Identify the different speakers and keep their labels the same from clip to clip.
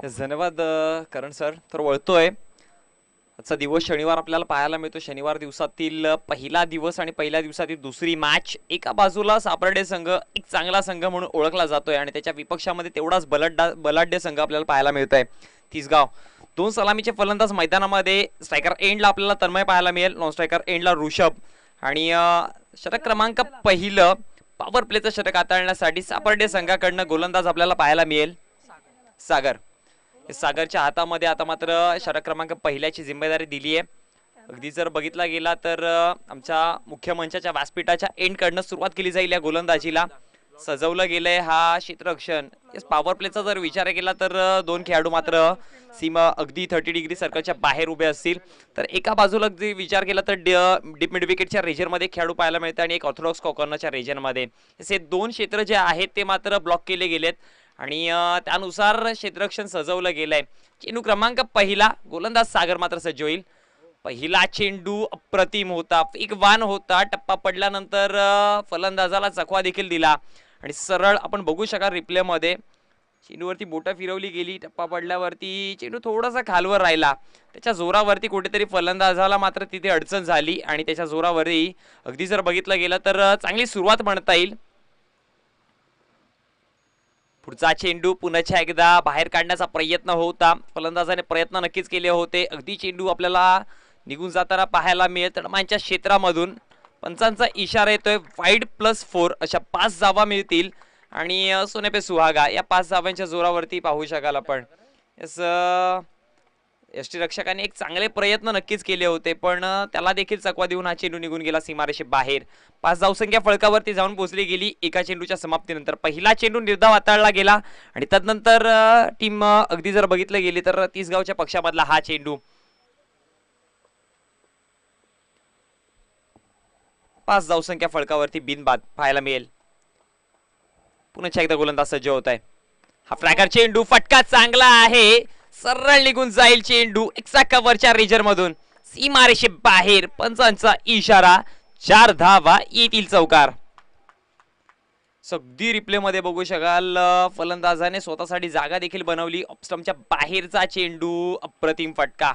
Speaker 1: धन्यवाद करण सर. तर वळतोय आजचा दिवस शनिवार आपल्याला पाहायला मिळतो. शनिवार दिवसातील पहिला दिवस आणि पहिल्या दिवसातील दुसरी मॅच. एका बाजूला सापर्डे संघ एक चांगला संघ म्हणून ओळखला जातोय आणि त्याच्या विपक्षामध्ये तेवढाच बलाढ्य संघ आपल्याला पाहायला मिळतोय तिसगाव. दोन सलामीचे फलंदाज मैदानामध्ये. स्ट्रायकर एंडला आपल्याला तन्मय पाहायला मिळेल, नॉन स्ट्रायकर एंडला ऋषभ. आणि षटक क्रमांक पहिलं पॉवर प्लेचं षटक हाताळण्यासाठी सापर्डे संघाकडनं गोलंदाज आपल्याला पाहायला मिळेल सागर. सागरच्या हातामध्ये आता मात्र षटक क्रमांक पहिल्याची जिम्मेदारी दिली आहे. अगदी जर बघितला गेला तर आमच्या मुख्य मंचाच्या व्यासपीठाच्या एंडकडनं सुरुवात केली जाईल या गोलंदाजीला. सजवलं गेलंय हा क्षेत्ररक्षण. पॉवर प्लेचा जर विचार केला तर दोन खेळाडू मात्र सीमा अगदी 30 डिग्री सर्कलच्या बाहेर उभे असतील. तर एका बाजूला जर विचार केला तर डीप मिड विकेटच्या रेजरमध्ये खेळाडू पाहायला मिळते आणि एक ऑर्थोडॉक्स कॉर्नरच्या रेजरमध्ये. हे दोन क्षेत्र जे आहेत ते मात्र ब्लॉक केले गेलेत आणि त्यानुसार क्षेत्ररक्षण सजवलं गेलंय. चेंडू क्रमांक पहिला, गोलंदाज सागर मात्र सज्ज होईल. पहिला चेंडू अप्रतिम होता, वेगवान होता. टप्पा पडल्यानंतर फलंदाजाला चकवा देखील दिला आणि सरळ आपण बघू शकाल रिप्ले मध्ये चेंडूवरती बोटं फिरवली गेली. टप्पा पडल्यावरती चेंडू थोडासा खालवर राहिला. त्याच्या जोरावरती कुठेतरी फलंदाजाला मात्र तिथे अडचण झाली आणि त्याच्या जोरावरती अगदी जर बघितलं गेलं तर चांगली सुरुवात म्हणता येईल. पुढचा चेंडू पुन्हा एकदा बाहेर काढण्याचा प्रयत्न होता. फलंदाजाने प्रयत्न नक्कीच केले होते. अगदी चेंडू आपल्याला निघून जाताना पाहायला मिळेल तडमांच्या क्षेत्रामधून. पंचांचा इशारा येतोय वाईड +4 अशा 5 धावा मिळतील आणि सोने पे सुहागा या 5 धावांच्या जोरावरती पाहू शकाल आपण. यष्टीरक्षकाने एक चांगले प्रयत्न नक्कीच केले होते पण त्याला देखील चकवा देऊन हा चेंडू निघून गेला सीमारेषे बाहेर. 5 धावसंख्या फळकावरती जाऊन पोहोचली गेली एका चेंडूच्या समाप्तीनंतर. पहिला चेंडू निर्धाव हाताळला गेला आणि त्यानंतर टीम अगदी जर बघितलं गेली तर तिसगावच्या पक्षामधला हा चेंडू. 5 धावसंख्या फळकावरती बिनबाद पाहायला मिळेल. पुन्हा एकदा गोलंदाज सज्ज होत आहे. हा फ्लॅगर चेंडू फटका चांगला आहे, सरळ निघून जाईल चेंडू एक्सा कव्हरच्या रेजर मधून सीमारेषे बाहेर. पंचांचा इशारा, 4 धावा येतील चौकार. अगदी रिप्ले मध्ये बघू शकाल फलंदाजाने स्वतःसाठी जागा देखील बनवली. ऑफस्टंपच्या बाहेरचा चेंडू, अप्रतिम फटका.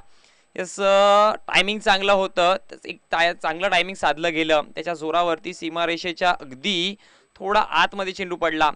Speaker 1: टायमिंग चांगलं होतं, एक चांगलं टायमिंग साधलं गेलं. त्याच्या जोरावरती सीमारेषेच्या अगदी थोडा आतमध्ये चेंडू पडला.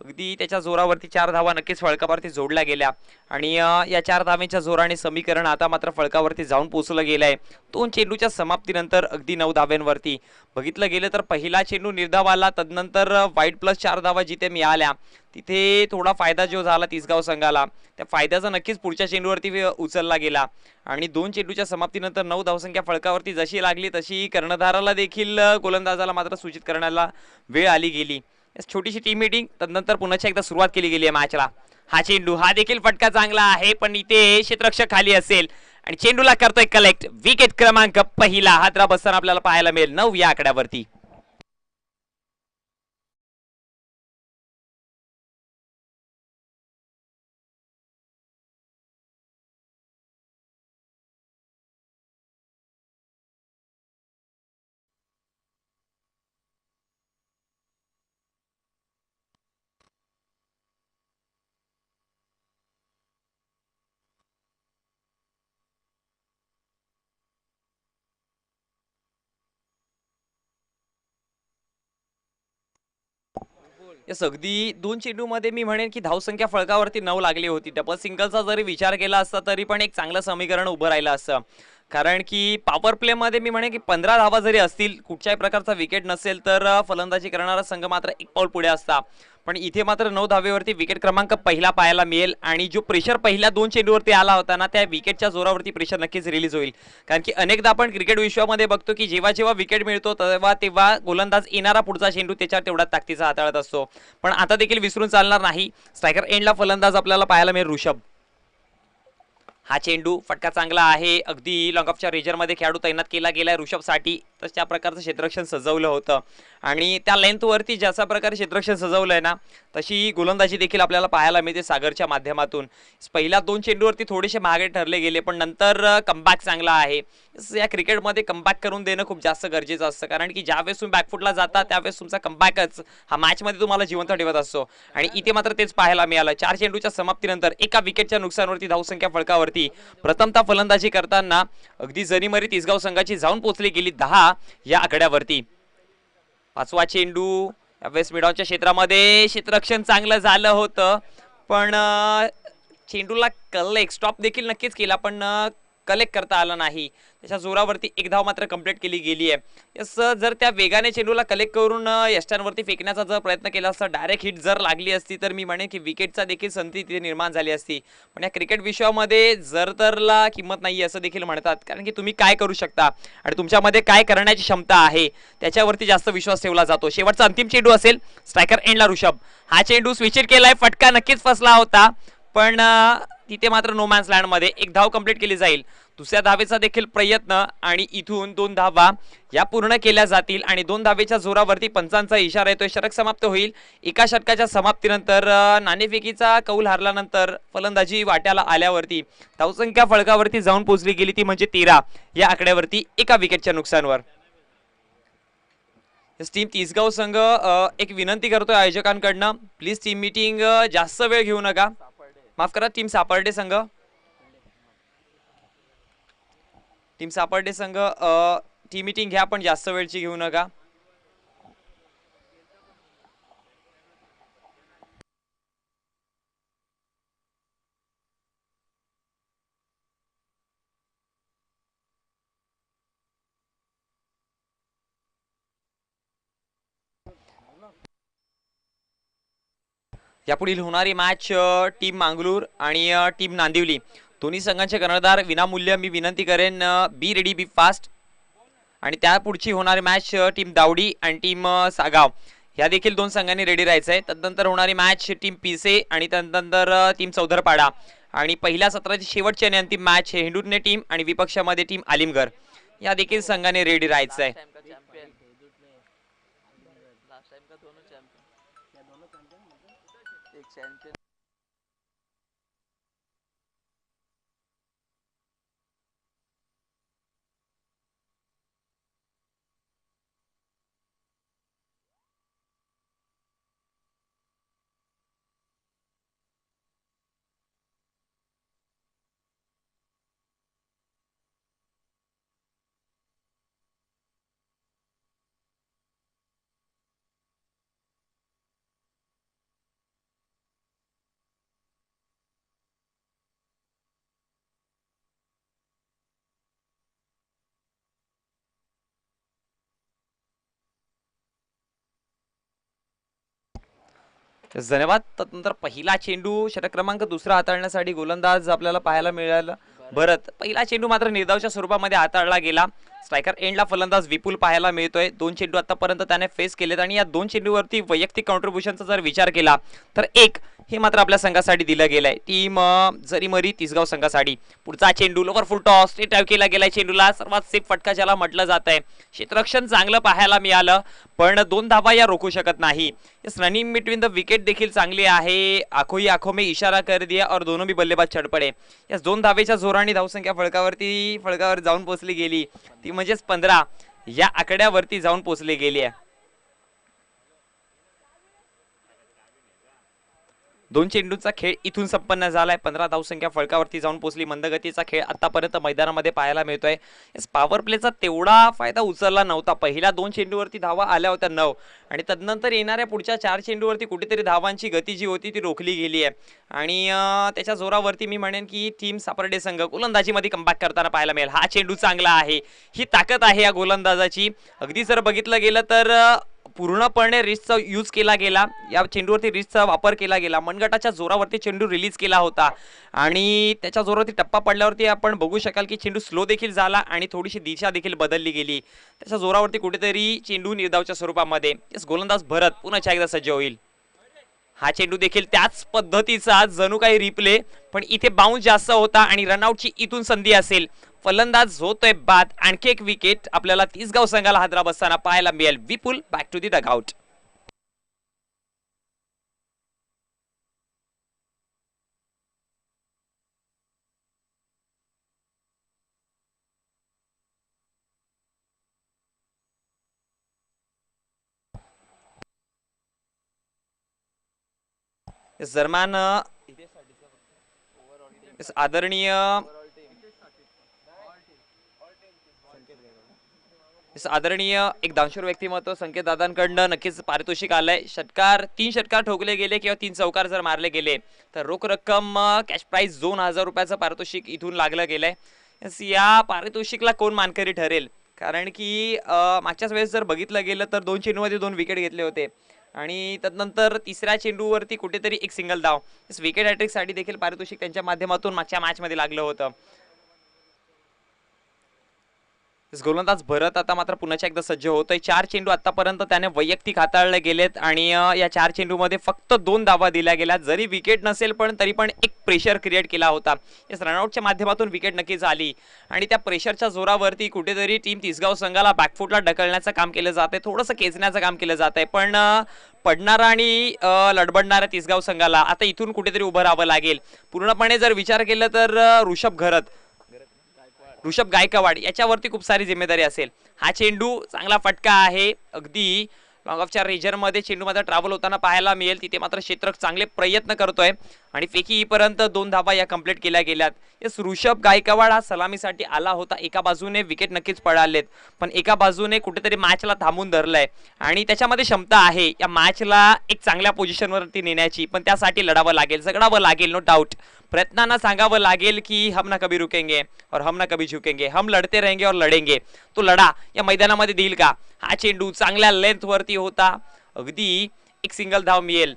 Speaker 1: अगदी त्याच्या जोरावरती 4 धावा नक्कीच फळकावरती जोडल्या गेल्या आणि या 4 धावांच्या जोराने समीकरण आता मात्र फळकावरती जाऊन पोहोचलं गेलंय. 2 चेंडूच्या समाप्तीनंतर अगदी 9 धाव्यांवरती. बघितलं गेलं तर पहिला चेंडू निर्धाव आला, तदनंतर वाईड +4 धावा जिथे मिळाल्या तिथे थोडा फायदा जो झाला तिसगाव संघाला, त्या फायद्याचा नक्कीच पुढच्या चेंडूवरती उचलला गेला आणि 2 चेंडूच्या समाप्तीनंतर 9 धावसंख्या फळकावरती जशी लागली तशी कर्णधाराला देखील गोलंदाजाला मात्र सूचित करण्याला वेळ आली गेली. छोटीशी टीम मीटिंग तदनंतर पुन्हा एकदा सुरुवात केली गेली आहे मॅचला. हा चेंडू, हा देखील फटका चांगला आहे पण इथे क्षेत्ररक्षक खाली असेल आणि चेंडूला करतोय कलेक्ट. विकेट क्रमांक पहिला हादरा बसताना आपल्याला पाहायला मिळेल 9 या आकड्यावरती. अगदी 2 चेंडू मध्ये मी म्हणेन की धावसंख्या फळकावरती 9 लागली होती. डबल सिंगलचा जरी विचार केला असता तरी पण एक चांगलं समीकरण उभं राहिलं असतं. कारण की पॉवर प्ले मध्ये मी म्हणेन की 15 धावा जरी असतील, कुठच्याही प्रकारचा विकेट नसेल तर फलंदाजी करणारा संघ मात्र एक पाऊल पुढे असता. पण इथे मात्र 9 धावेवरती विकेट क्रमांक पहिला पाहायला मिळेल आणि जो प्रेशर पहिल्या 2 चेंडूवरती आला होता ना, त्या विकेटच्या जोरावरती प्रेशर नक्कीच रिलीज होईल. कारण की अनेकदा आपण क्रिकेट विश्वामध्ये बघतो की जेव्हा जेव्हा विकेट मिळतो तेव्हा गोलंदाज येणारा पुढचा चेंडू त्याच्यावर तेवढा ताकदीचा हाताळत असतो. पण आता देखील विसरून चालणार नाही. स्ट्रायकर एंडला फलंदाज आपल्याला पाहायला मिळेल ऋषभ. हा चेंडू फटका चांगला आहे. अगदी लॉंग ऑफच्या रेजरमध्ये खेळाडू तैनात केला गेलाय ऋषभसाठी. तशा प्रकारचं क्षेत्ररक्षण सजवलं होतं आणि त्या लेंथवरती ज्याचा प्रकारे क्षेत्ररक्षण सजवलंय ना, तशी गोलंदाजी देखील आपल्याला पाहायला मिळते सागरच्या माध्यमातून. पहिल्या 2 चेंडूवरती थोडेसे मागे ठरले गेले, पण नंतर कमबॅक चांगला आहे. या क्रिकेटमध्ये कमबॅक करून देणं खूप जास्त गरजेचं असतं, कारण की ज्यावेळेस तुम्ही बॅकफुटला जाता त्यावेळेस तुमचा कमबॅकच हा मॅचमध्ये तुम्हाला जिवंत ठेवत असतो. आणि इथे मात्र तेच पाहायला मिळालं. 4 चेंडूच्या समाप्तीनंतर एका विकेटच्या नुकसानावरती धावसंख्या फळकावरती प्रथमतः फलंदाजी करताना अगदी जरीमरी तिसगाव संघाची जाऊन पोहोचली गेली 10 या आकड्यावरती. 5वा चेंडू यावेळेस मिडॉनच्या क्षेत्रामध्ये क्षेत्ररक्षण चांगलं झालं होतं, पण चेंडूला कलेक्ट स्टॉप देखील नक्कीच केला, पण कलेक्ट करता आला नाही. त्याच्या जोरावरती एक धाव मात्र कंप्लीट केली गेली आहे. यस, जर त्या वेगाने चेंडूला कलेक्ट करून यष्ट्यांवरती फेकण्याचा जर प्रयत्न केला असता, डायरेक्ट हिट जर लागली असती तर मी म्हणेन की विकेटचा देखील संधी तिथे निर्माण झाली असती. पण या क्रिकेट विश्वामध्ये जर तरला किंमत नाही असं देखील म्हणतात, कारण की तुम्ही काय करू शकता आणि तुमच्यामध्ये काय करण्याची क्षमता आहे त्याच्यावरती जास्त विश्वास ठेवला जातो. शेवटचा अंतिम चेंडू असेल स्ट्रायकर एंडला ऋषभ. हा चेंडू स्विच केलाय, फटका नक्कीच फसला होता, पण तिथे मात्र नो मॅन्स लँडमध्ये एक धाव कंप्लीट केली जाईल. दुसऱ्या धावेचा देखील प्रयत्न आणि इथून 2 धावा या पूर्ण केल्या जातील आणि 2 धावेच्या जोरावरती पंचांचा इशारा येतोय. षटक समाप्त होईल. एका षटकाच्या समाप्तीनंतर नाणेफेकीचा कौल हारल्यानंतर फलंदाजी वाट्याला आल्यावरती धावसंख्या फळकावरती जाऊन पोहोचली गेली, ती म्हणजे 13 या आकड्यावरती एका विकेटच्या नुकसानवर. टीम तिसगाव संघ एक विनंती करतोय आयोजकांकडनं, प्लीज टीम मीटिंग जास्त वेळ घेऊ नका. माफ करा, टीम सापर्डे संघ टीम मीटिंग घ्या, पण जास्त वेळची घेऊ नका. यापुढील होणारी मॅच टीम मांगलूर आणि टीम नांदिवली दोन्ही संघांचे कर्णधार विनामूल्य मी विनंती करेन बी रेडी बी फास्ट. आणि त्यापुढची होणारी मॅच टीम दावडी आणि टीम सागाव ह्या देखील 2 संघांनी रेडी राहायचं आहे. त्यानंतर होणारी मॅच टीम पिसे आणि त्यानंतर टीम चौधरपाडा. आणि पहिल्या सत्राची शेवटची आणि अंतिम मॅच हिंडूरने टीम आणि विपक्षामध्ये टीम आलिमगर या देखील संघाने रेडी राहायचं आहे. धन्यवाद. त्यानंतर पहिला चेंडू षटक क्रमांक 2 हाताळण्यासाठी गोलंदाज आपल्याला पाहायला मिळाला भरत. पहिला चेंडू मात्र निर्धावच्या स्वरूपामध्ये हाताळला गेला. स्ट्रायकर एंडला फलंदाज विपुल पाहायला मिळतोय. 2 चेंडू आतापर्यंत त्याने फेस केलेत आणि या 2 चेंडूवरती वैयक्तिक कॉन्ट्रीब्युशनचा जर विचार केला तर 1 हे मात्र आपल्या संघासाठी दिलं गेलंय टीम जरीमरी तिसगाव संघासाठी. पुढचा चेंडू लोवर फुल टॉस स्ट्रेट आउट केला गेलाय. चेंडूला सर्वात सेफ फटका ज्याला म्हटलं जात आहे. क्षेत्ररक्षण चांगलं पाहायला मिळालं, पण 2 धावा या रोखू शकत नाही. रनिंग बिटवीन द विकेट देखील चांगली आहे. आखो ही आखो में इशारा कर दिया और दोनों भी बल्लेबाज चढ पडे. या 2 धावेच्या जोराने धावसंख्या फळकावर जाऊन पोहोचली गेली, ती म्हणजेच 15 या आकड्यावरती जाऊन पोहोचली गेली आहे. 2 चेंडूचा खेळ इथून संपन्न झालाय. 15 धावसंख्या फळकावरती जाऊन पोहोचली. मंदगतीचा खेळ आतापर्यंत मैदानामध्ये पाहायला मिळतोय. पॉवर प्लेचा तेवढा फायदा उचलला नव्हता. पहिल्या 2 चेंडूवरती धावा आल्या होत्या 9 आणि तदनंतर येणाऱ्या पुढच्या 4 चेंडूवरती कुठेतरी धावांची गती जी होती ती रोखली गेली आहे. आणि त्याच्या जोरावरती मी म्हणेन की टीम सापर्डे संघ गोलंदाजीमध्ये कमबॅक करताना पाहायला मिळेल. हा चेंडू चांगला आहे, ही ताकद आहे या गोलंदाजाची. अगदी जर बघितलं गेलं तर पूर्णपणे रिस्कचा यूज केला गेला. या चेंडूवरती रिस्कचा वापर केला गेला. मनगटाच्या जोरावरती चेंडू रिलीज केला होता आणि त्याच्या जोरावरती टप्पा पडल्यावरती आपण बघू शकाल की चेंडू स्लो देखील झाला आणि थोडीशी दिशा देखील बदलली गेली. त्याच्या जोरावरती कुठेतरी चेंडू निर्धावच्या स्वरूपामध्ये गोलंदाज भरत पुन्हा एकदा सज्ज होईल. हा चेंडू देखील त्याच पद्धतीचा जणू काही रिप्ले, पण इथे बाउन्स जास्त होता आणि रनआउटची इथून संधी असेल. फलंदाज होतोय बाद. आणखी एक विकेट आपल्याला तिसगाव संघाला हादरा बसताना पाहायला मिळेल. Vipul back to the dugout. जर्मान आदरणीय आदरणीय एक दानशूर व्यक्तिमत्व संकेत दादांकडनं नक्कीच पारितोषिक आलंय. षटकार 3 षटकार ठोकले गेले किंवा 3 चौकार जर मारले गेले तर रोख रक्कम कॅश प्राइस 2000 रुपयाचं पारितोषिक इथून लागलं गेलंय. या पारितोषिकला कोण मानकरी ठरेल, कारण की मागच्याच वेळेस जर बघितलं गेलं तर 2 चेंडूमध्ये 2 विकेट घेतले होते आणि त्यानंतर तिसऱ्या चेंडूवरती कुठेतरी एक सिंगल धाव. विकेट हॅट्रिकसाठी देखील पारितोषिक त्यांच्या माध्यमातून मागच्या मॅचमध्ये लागलं होतं. गोलंदाज भरत आता मात्र पुन्हा एकदा सज्ज होतोय. 4 चेंडू आतापर्यंत त्याने वैयक्तिक हाताळले गेलेत आणि या 4 चेंडूमध्ये फक्त 2 धावा दिल्या गेल्या. जरी विकेट नसेल पण तरी पण एक प्रेशर क्रिएट केला होता. या रनआउटच्या माध्यमातून विकेट नक्कीच आली आणि त्या प्रेशरच्या जोरावरती कुठेतरी टीम तिसगाव संघाला बॅकफुटला ढकलण्याचं काम केलं जाते, थोडंसं खेचण्याचं काम केलं जात आहे. पण पडणारा आणि लडबडणाऱ्या तिसगाव संघाला आता इथून कुठेतरी उभं राहावं लागेल. पूर्णपणे जर विचार केला तर ऋषभ गायकवाड याच्यावरती खूप सारी जिम्मेदारी असेल. हा चेंडू चांगला फटका आहे, अगदी लॉंग ऑफच्या रेजरमध्ये चेंडू मात्र ट्रॅव्हल होताना पाहायला मिळेल. तिथे मात्र क्षेत्रक चांगले प्रयत्न करतोय आणि फेकी येईपर्यंत 2 धावा या कंप्लीट केल्या गेल्यात. यस, ऋषभ गायकवाड हा सलामीसाठी आला होता. एका बाजूने विकेट नक्कीच पडालेत पण एका बाजूने कुठेतरी मॅचला थांबून धरलंय आणि त्याच्यामध्ये क्षमता आहे या मॅचला एक चांगल्या पोझिशनवरती नेण्याची. पण त्यासाठी लढावं लागेल, झगडावं लागेल, नो डाऊट. प्रयत्नांना सांगावं लागेल की हम ना कभी रुकेंगे और हम ना कभी झुकेंगे, हम लढते रहेंगे और लढेंगे. तो लढा या मैदानामध्ये देईल का? हा चेंडू चांगल्या लेंथ वरती होता, अगदी एक सिंगल धाव मिळेल.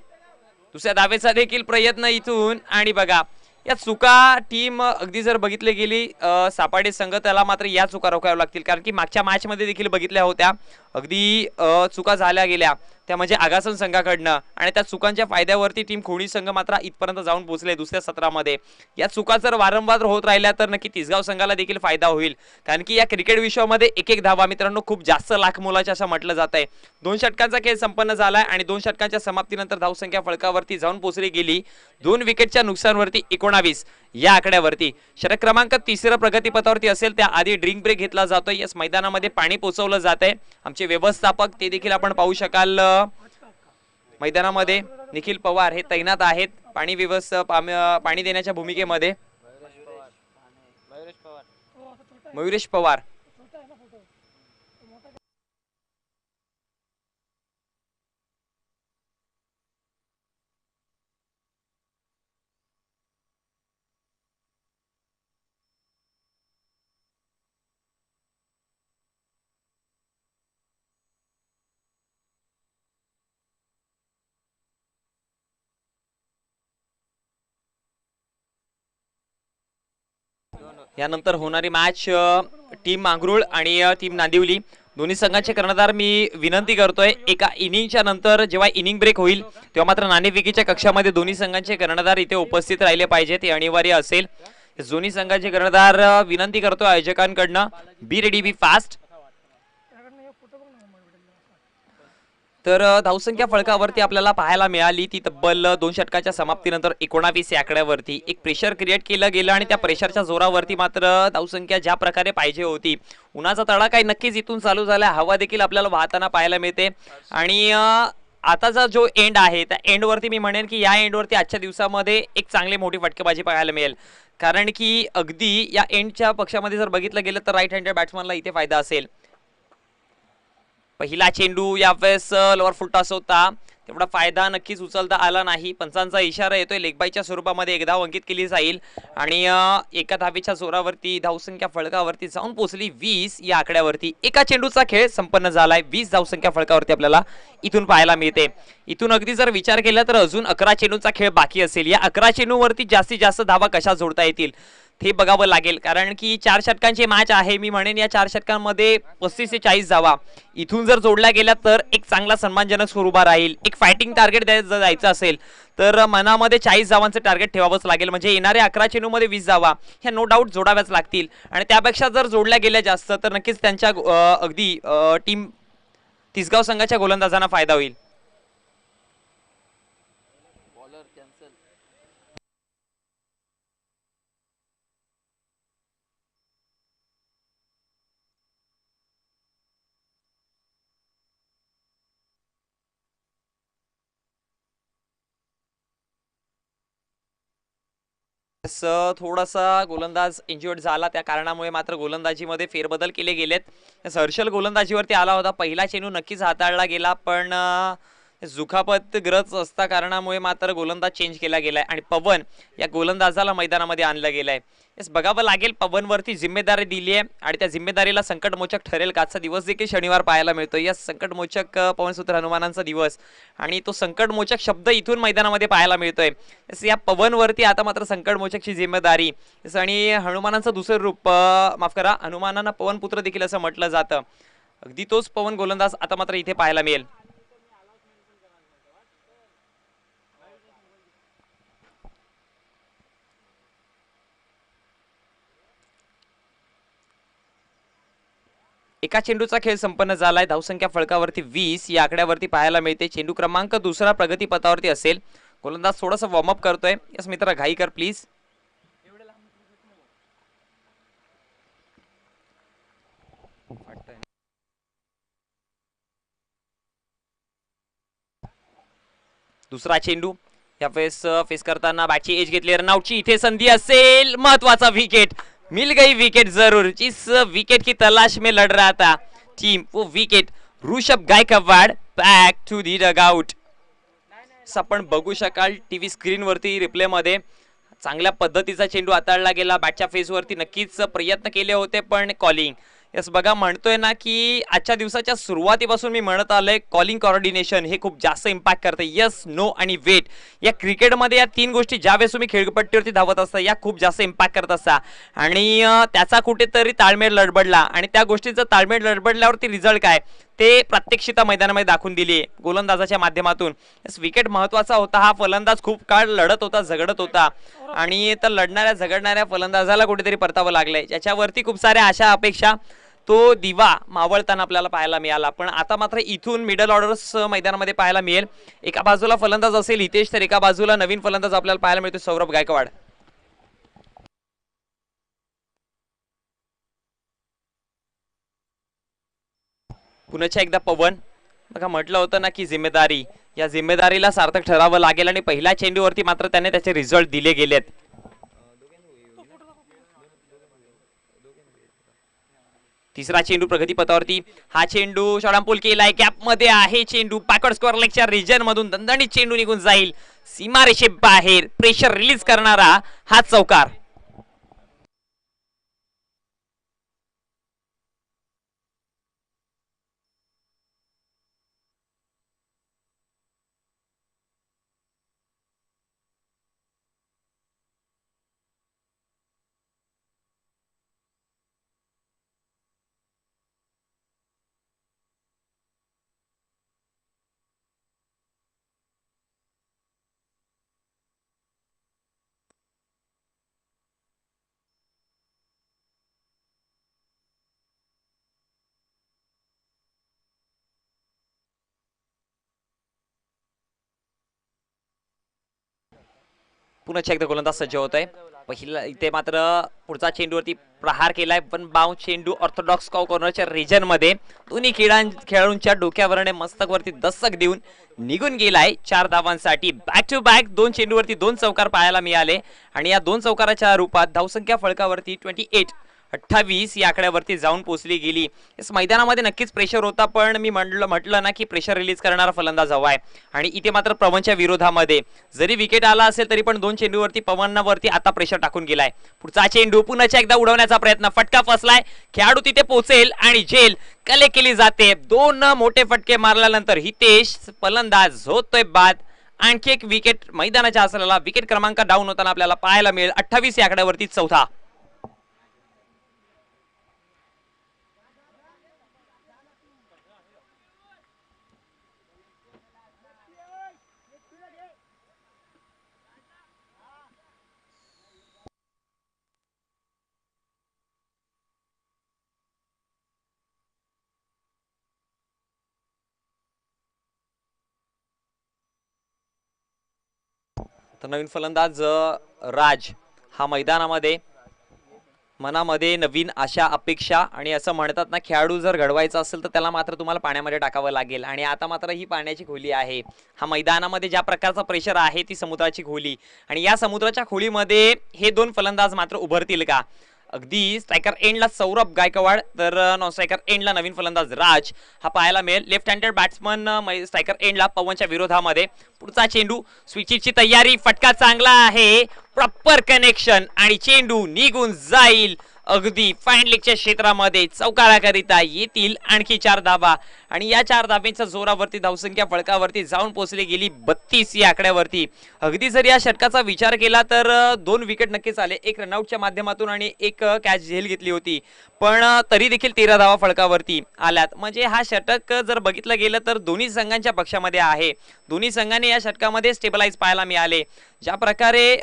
Speaker 1: दुसऱ्या धावेचा देखील प्रयत्न इथून आणि बघा या चुका टीम अगदी जर बघितली गेली सापाडे संघ त्याला मात्र या चुका रोखाव्या लागतील, कारण की मागच्या मॅच मध्ये देखील बघितल्या होत्या अगदी चुका झाल्या गेल्या त्या म्हणजे आगासन संघाकडनं आणि त्या चुकांच्या फायद्यावरती टीम खोणी संघ मात्र इथपर्यंत जाऊन पोहोचले दुसऱ्या सत्रामध्ये. या चुका जर वारंवार होत राहिल्या तर नक्की तिसगाव संघाला देखील फायदा होईल, कारण की या क्रिकेट विश्वामध्ये एक एक धावा मित्रांनो खूप जास्त लाख मोलाच्या असं म्हटलं जात आहे. 2 षटकांचा खेळ संपन्न झालाय आणि 2 षटकांच्या समाप्तीनंतर धावसंख्या फळकावरती जाऊन पोहोचली गेली 2 विकेटच्या नुकसानवरती 19 या आकड्यावरती. षटक क्रमांक 3 प्रगतीपथावरती असेल त्या आधी ड्रिंक ब्रेक घेतला जातोय. याच मैदानामध्ये पाणी पोचवलं जात आहे. आमचे व्यवस्थापक ते देखील आपण पाहू शकाल मैदानामध्ये निखिल पवार हे तैनात आहेत पाणी पाणी देण्याच्या भूमिकेमध्ये. मयुरेश पवार यानंतर होणारी मॅच टीम मांगरूळ आणि टीम नांदिवली दोन्ही संघांचे कर्णधार मी विनंती करतोय एका इनिंगच्या नंतर जेव्हा इनिंग ब्रेक होईल तेव्हा मात्र नाणेफेकीच्या कक्षामध्ये दोन्ही संघांचे कर्णधार इथे उपस्थित राहिले पाहिजेत, हे अनिवार्य असेल. दोन्ही संघांचे कर्णधार विनंती करतोय आयोजकांकडनं बी रेडी बी फास्ट. तर धावसंख्या फळकावरती आपल्याला पाहायला मिळाली ती तब्बल 2 षटकाच्या समाप्तीनंतर 19 या आकड्यावरती. एक प्रेशर क्रिएट केलं गेलं आणि त्या प्रेशरच्या जोरावरती मात्र धावसंख्या ज्या प्रकारे पाहिजे होती, उन्हाचा तडा काही नक्कीच इथून चालू झाला, हवा देखील आपल्याला वाहताना पाहायला मिळते आणि आताचा जो एंड आहे त्या एंडवरती मी म्हणेन की या एंडवरती आजच्या दिवसामध्ये एक चांगली मोठी फटकेबाजी पाहायला मिळेल, कारण की अगदी या एंडच्या पक्षामध्ये जर बघितलं गेलं तर राईट हँडेड बॅट्समनला इथे फायदा असेल. पहिला चेंडू यावेळेस लोअर फुल टॉस होता, तेवढा फायदा नक्कीच उचलता आला नाही. पंचांचा इशारा येतोय लेगबाईच्या स्वरूपामध्ये एक धाव अंकित केली जाईल आणि एका धावेच्या जोरावरती धावसंख्या फळकावरती जाऊन पोहोचली 20 या आकड्यावरती. एका चेंडूचा खेळ संपन्न झालाय, 20 धावसंख्या फळकावरती आपल्याला इथून पाहायला मिळते. इथून अगदी जर विचार केला तर अजून 11 चेंडूचा खेळ बाकी असेल. या 11 चेंडूवरती जास्तीत जास्त धावा कशा जोडता येतील ते बघावं लागेल, कारण की 4 षटकांची मॅच आहे. मी म्हणेन या 4 षटकांमध्ये 35 ते 40 धावा इथून जर जोडल्या गेल्या तर एक चांगला सन्मानजनक स्कोर उभा राहील. एक फायटिंग टार्गेट जर जायचं असेल तर मनामध्ये 40 धावांचं टार्गेट ठेवावंच लागेल, म्हणजे येणाऱ्या 11 चेंडूमध्ये 20 धावा ह्या नो डाऊट जोडाव्याच लागतील आणि त्यापेक्षा जर जोडल्या गेल्या जास्त तर नक्कीच त्यांच्या अगदी टीम तिसगाव संघाच्या गोलंदाजांना फायदा होईल. थोडासा गोलंदाज इंज्युअर्ड झाला, त्या कारणामुळे मात्र गोलंदाजीमध्ये फेरबदल केले गेलेत. हर्षल गोलंदाजीवरती आला होता, पहिला चेंडू नक्कीच हाताळला गेला, पण दुखापतग्रस्त असता कारणामुळे मात्र गोलंदाज चेंज केला गेलाय आणि पवन या गोलंदाजाला मैदानामध्ये आणलं गेलंय. येस, बघावं लागेल, पवनवरती जिम्मेदारी दिली आहे आणि त्या जिम्मेदारीला संकटमोचक ठरेल का? आजचा दिवस देखील शनिवार पाहायला मिळतो. या संकटमोचक पवनसूत्र हनुमानांचा दिवस आणि तो संकटमोचक शब्द इथून मैदानामध्ये पाहायला मिळतोय. या पवनवरती आता मात्र संकटमोचकची जिम्मेदारी. आणि हनुमानांचं दुसरं रूप, माफ करा, हनुमानांना पवन पुत्र देखील असं म्हटलं जातं. अगदी तोच पवन गोलंदाज आता मात्र इथे पाहायला मिळेल. एका चेंडूचा खेळ संपन्न झालाय. धावसंख्या फळकावरती 20 या आकड्यावरती पाहायला मिळते. चेंडू क्रमांक दुसरा प्रगतीपथावरती असेल. गोलंदाज थोडासा वॉर्मअप करतोय. यस मित्रा, घाई कर प्लीज. दुसरा चेंडू या फेस करताना बॅटची एज घेतली. रनआउटची इथे संधी असेल. महत्वाचा विकेट, मिल गई विकेट जरूर. जिस विकेट की तलाश में लड़ रहा था टीम, वो wicket Rishabh Gaikwad back to the dugout. आपण बघू शकाल टीव्ही स्क्रीन वरती रिप्ले मध्ये चांगल्या पद्धतीचा चेंडू हाताळला गेला. बॅटच्या फेसवरती नक्कीच प्रयत्न केले होते, पण कॉलिंग, यस बघा, म्हणतोय ना की आजच्या दिवसाच्या सुरुवातीपासून मी म्हणत आलोय, कॉलिंग कोऑर्डिनेशन हे खूप जास्त इम्पॅक्ट करते. यस, नो आणि वेट या क्रिकेटमध्ये या तीन गोष्टी ज्यावेळेस तुम्ही खेळपट्टीवरती धावत असता या खूप जास्त इम्पॅक्ट करत असता आणि त्याचा कुठेतरी ताळमेळ लडबडला आणि त्या गोष्टीचा ताळमेळ लडबडल्यावरती रिझल्ट काय ते प्रात्यक्षिता मैदानामध्ये दाखवून दिली गोलंदाजाच्या माध्यमातून. विकेट महत्वाचा होता. हा फलंदाज खूप काळ लढत होता, झगडत होता आणि तर लढणाऱ्या झगडणाऱ्या फलंदाजाला कुठेतरी परतावं लागलंय, ज्याच्यावरती खूप साऱ्या आशा अपेक्षा तो दिवा मावळताना आपल्याला पाहायला मिळाला. पण आता मात्र इथून मिडल ऑर्डर्स मैदानामध्ये पाहायला मिळेल. एका बाजूला फलंदाज असेल हितेश, तर एका बाजूला नवीन फलंदाज आपल्याला पाहायला मिळतो सौरभ गायकवाड. पुन्हा एकदा पवन, बघा म्हटलं होतं ना की जिम्मेदारी, या जिम्मेदारीला सार्थक ठरावं लागेल आणि पहिल्या चेंडूवरती मात्र त्याने त्याचे रिझल्ट दिले गेलेत. तिसरा चेंडू प्रगतीपथावरती, हा चेंडू शॉर्टपुल केलाय, गॅप मध्ये आहे चेंडू, बॅकवर्ड स्कोअर लेगच्या रिजन मधून दणदणीत चेंडू निघून जाईल सीमारेषे बाहेर. प्रेशर रिलीज करणारा हा चौकार. पुन्हा एकदा गोलंदाज सज्ज होत आहे. पहिला इथे मात्र पुढचा चेंडूवरती प्रहार केलाय, पण बाउन्स चेंडू ऑर्थोडॉक्स कॉर्नरच्या रिजन मध्ये दोन्ही खेळाडूंच्या डोक्यावरने मस्तकवरती दस्तक देऊन निघून गेलाय 4 धावांसाठी. बॅक टू बॅक 2 चेंडूवरती 2 चौकार पाहायला मिळाले आणि या 2 चौकाराच्या रूपात धावसंख्या फळकावरती 28 या आकड्यावरती जाऊन पोहोचली गेली. इस मैदानामध्ये नक्कीच प्रेशर होता, पण मी म्हटलं ना की प्रेशर रिलीज करणारा फलंदाज हवाय आणि इथे मात्र पवनच्या विरोधामध्ये जरी विकेट आला असेल तरी पण 2 चेंडूवरती पवनवरती आता प्रेशर टाकून गेलाय. पुढचा चेंडू पुन्हा एकदा उडवण्याचा प्रयत्न, फटका फसलाय, खेळाडू तिथे पोहोचेल आणि झेल कले केली जाते. 2 मोठे फटके मारल्यानंतर हितेश फलंदाज होतोय बाद. आणखी एक विकेट मैदानाच्या असलेला विकेट क्रमांक डाऊन होताना आपल्याला पाहायला मिळेल. 28 या आकड्यावरती चौथा. तर नवीन फलंदाज राज हा मैदानामध्ये मनामध्ये नवीन आशा अपेक्षा आणि असं म्हणतात ना, खेळाडू जर घडवायचा असेल तर त्याला मात्र तुम्हाला पाण्यामध्ये टाकावं लागेल आणि आता मात्र ही पाण्याची खोली आहे. हा मैदानामध्ये ज्या प्रकारचा प्रेशर आहे ती समुद्राची खोली आणि या समुद्राच्या खोलीमध्ये हे दोन फलंदाज मात्र उभरतील का? अगदी स्ट्रायकर एंडला सौरभ गायकवाड तर नॉन स्ट्रायकर एंडला नवीन फलंदाज राज हा पाहायला मिळेल. लेफ्ट हँडेड बॅट्समन स्ट्रायकर एंडला पवनच्या विरोधामध्ये. पुढचा चेंडू स्विचिंगची तयारी, फटका चांगला आहे, प्रॉपर कनेक्शन आणि चेंडू निघून जाईल अगदी फाईन लेगच्या क्षेत्रामध्ये. चौकाराकरिता येतील आणखी 4 धाबा आणि या 4 धाब्यांच्या जोरावरती धावसंख्या फळकावरती जाऊन पोहोचली गेली 32 या आकड्यावरती. अगदी जर या षटकाचा विचार केला तर 2 विकेट नक्कीच आले, एक रनआउटच्या माध्यमातून आणि एक कॅच झेल घेतली होती, पण तरी देखील 13 धावा फळकावरती आल्यात. म्हणजे हा षटक जर बघितलं गेलं तर दोन्ही संघांच्या पक्षामध्ये आहे. दोन्ही संघांनी या षटकामध्ये स्टेबलाइज पाहायला मिळाले. ज्या प्रकारे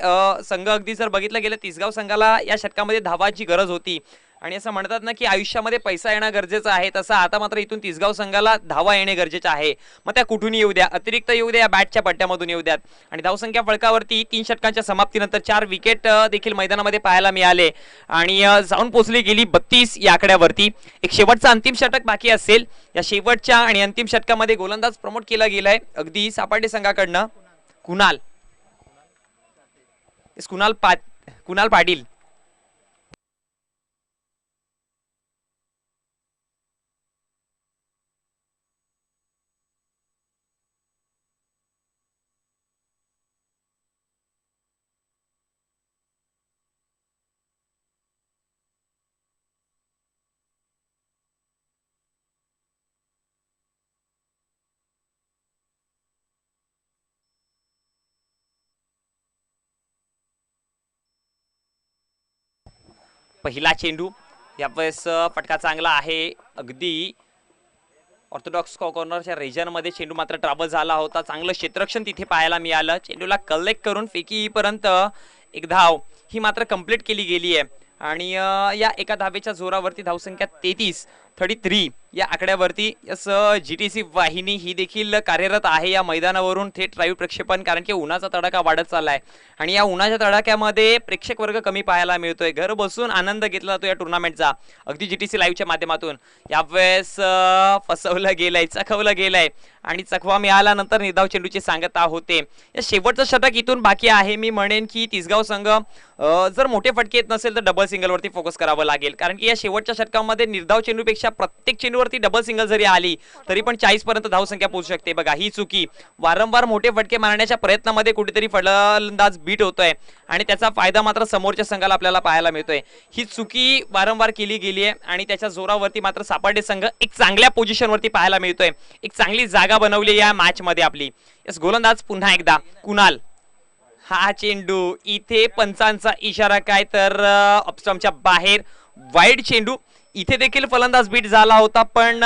Speaker 1: संघ अगदी जर बघितलं गेलं तिसगाव संघाला या षटकामध्ये धावांची गरज होती आणि असं म्हणतात ना की आयुष्यामध्ये पैसा येणं गरजेचं आहे, तसं आता मात्र इथून तिसगाव संघाला धावा येणे गरजेचे आहे. मग त्या कुठून येऊ द्या, अतिरिक्त येऊ द्या, बॅटच्या पट्ट्यामधून येऊ द्यात. आणि धावसंख्या फळकावरती 3 षटकांच्या समाप्तीनंतर 4 विकेट देखील मैदानामध्ये पाहायला मिळाले आणि जाऊन पोहोचली गेली 32 या आकड्यावरती. एक शेवटचा अंतिम षटक बाकी असेल. या शेवटच्या आणि अंतिम षटकामध्ये गोलंदाज प्रमोट केला गेलाय अगदी सापाटे संघाकडनं कुणाल कुणाल पाटील. पहिला चेंडू यावेळेस फटका चांगला आहे, अगदी ऑर्थोडॉक्स कॉर्नरच्या रिजनमध्ये चेंडू मात्र ट्रॅव्हल झाला होता. चांगलं क्षेत्ररक्षण तिथे पाहायला मिळालं. चेंडूला कलेक्ट करून फेकीपर्यंत एक धाव ही मात्र कंप्लीट केली गेली आहे आणि या एका धावेच्या जोरावरती धावसंख्या 33 या आकड्यावरती GTC वाहिनी ही देखील कार्यरत आहे या मैदानावरून थेट लाईव्ह प्रक्षेपण, कारण की उन्हाचा तडाखा वाढत चाललाय आणि या उन्हाच्या तडाख्यामध्ये प्रेक्षक वर्ग कमी पाहायला मिळतोय. घर बसून आनंद घेतला जातो या टुर्नामेंटचा अगदी GTC लाईव्हच्या माध्यमातून. यावेळेस फसवलं गेलंय, चखवलं गेलंय आणि चखवा मिळाल्यानंतर निर्धाव चेंडूची सांगता होते. या शेवटचं षटक इथून बाकी आहे. मी म्हणेन की तिसगाव संघ जर मोठे फटके येत नसेल तर डबल सिंगलवरती फोकस करावं लागेल, कारण की या शेवटच्या षटकामध्ये निर्धाव चेंडूपेक्षा प्रत्येक चेंडूवरती डबल सिंगल जरी आली तरी पण 40 पर्यंत धावसंख्या पोहोचू शकते. बघा ही चुकी, वारंवार मोठे फटके मारण्याच्या प्रयत्नामध्ये कुठेतरी फलंदाज बीट होतोय आणि त्याचा फायदा मात्र समोरच्या संघाला आपल्याला पाहायला मिळतोय. ही चुकी वारंवार केली गेली आहे आणि त्याच्या जोरावरती मात्र सापाटे संघ एक चांगल्या पोझिशनवरती पाहायला मिळतोय. एक चांगली जागा बनवली या मॅच मध्ये आपली. यस, गोलंदाज पुन्हा एकदा कुणाल. हा चेंडू इथे पंचांचा इशारा काय तर ऑफस्टंपच्या बाहेर, वाईड चेंडू. इथे देखील फलंदाज बीट झाला होता, पण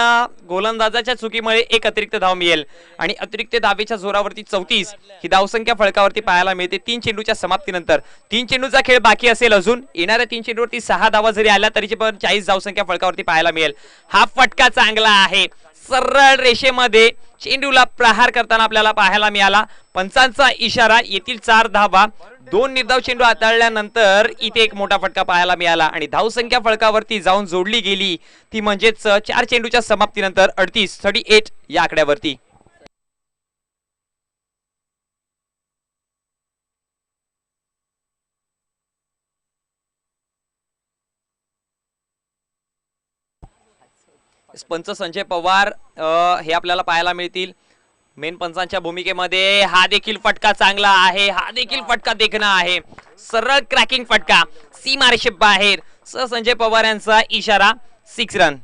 Speaker 1: गोलंदाजाच्या चुकीमुळे एक अतिरिक्त धाव मिळेल आणि अतिरिक्त धावेच्या जोरावरती 34 ही धावसंख्या फळकावरती पाहायला मिळते 3 चेंडूच्या समाप्तीनंतर. 3 चेंडूचा खेळ बाकी असेल अजून. येणाऱ्या 3 चेंडूवरती 6 धावा जरी आल्या तरी पण 40 धावसंख्या फळकावरती पाहायला मिळेल. हा फटका चांगला आहे, सरळ रेषेमध्ये चेंडूला प्रहार करताना आपल्याला पाहायला मिळाला. पंचांचा इशारा, येथील 4 धावा. 2 निर्धाव चेंडू हाताळल्यानंतर इथे एक मोठा फटका पाहायला मिळाला आणि धावसंख्या फळकावरती जाऊन जोडली गेली ती म्हणजेच 4 चेंडूच्या समाप्तीनंतर 38 या आकड्यावरती. पंच संजय पवार हे आपल्याला पाहायला मिळतील मेन पंचांच्या भूमिकेमध्ये. हा देखील फटका चांगला आहे, हा देखील फटका देखणं आहे, सरळ क्रॅकिंग फटका, सीमारेषे बाहेर. संजय पवार यांचा इशारा, 6 रन.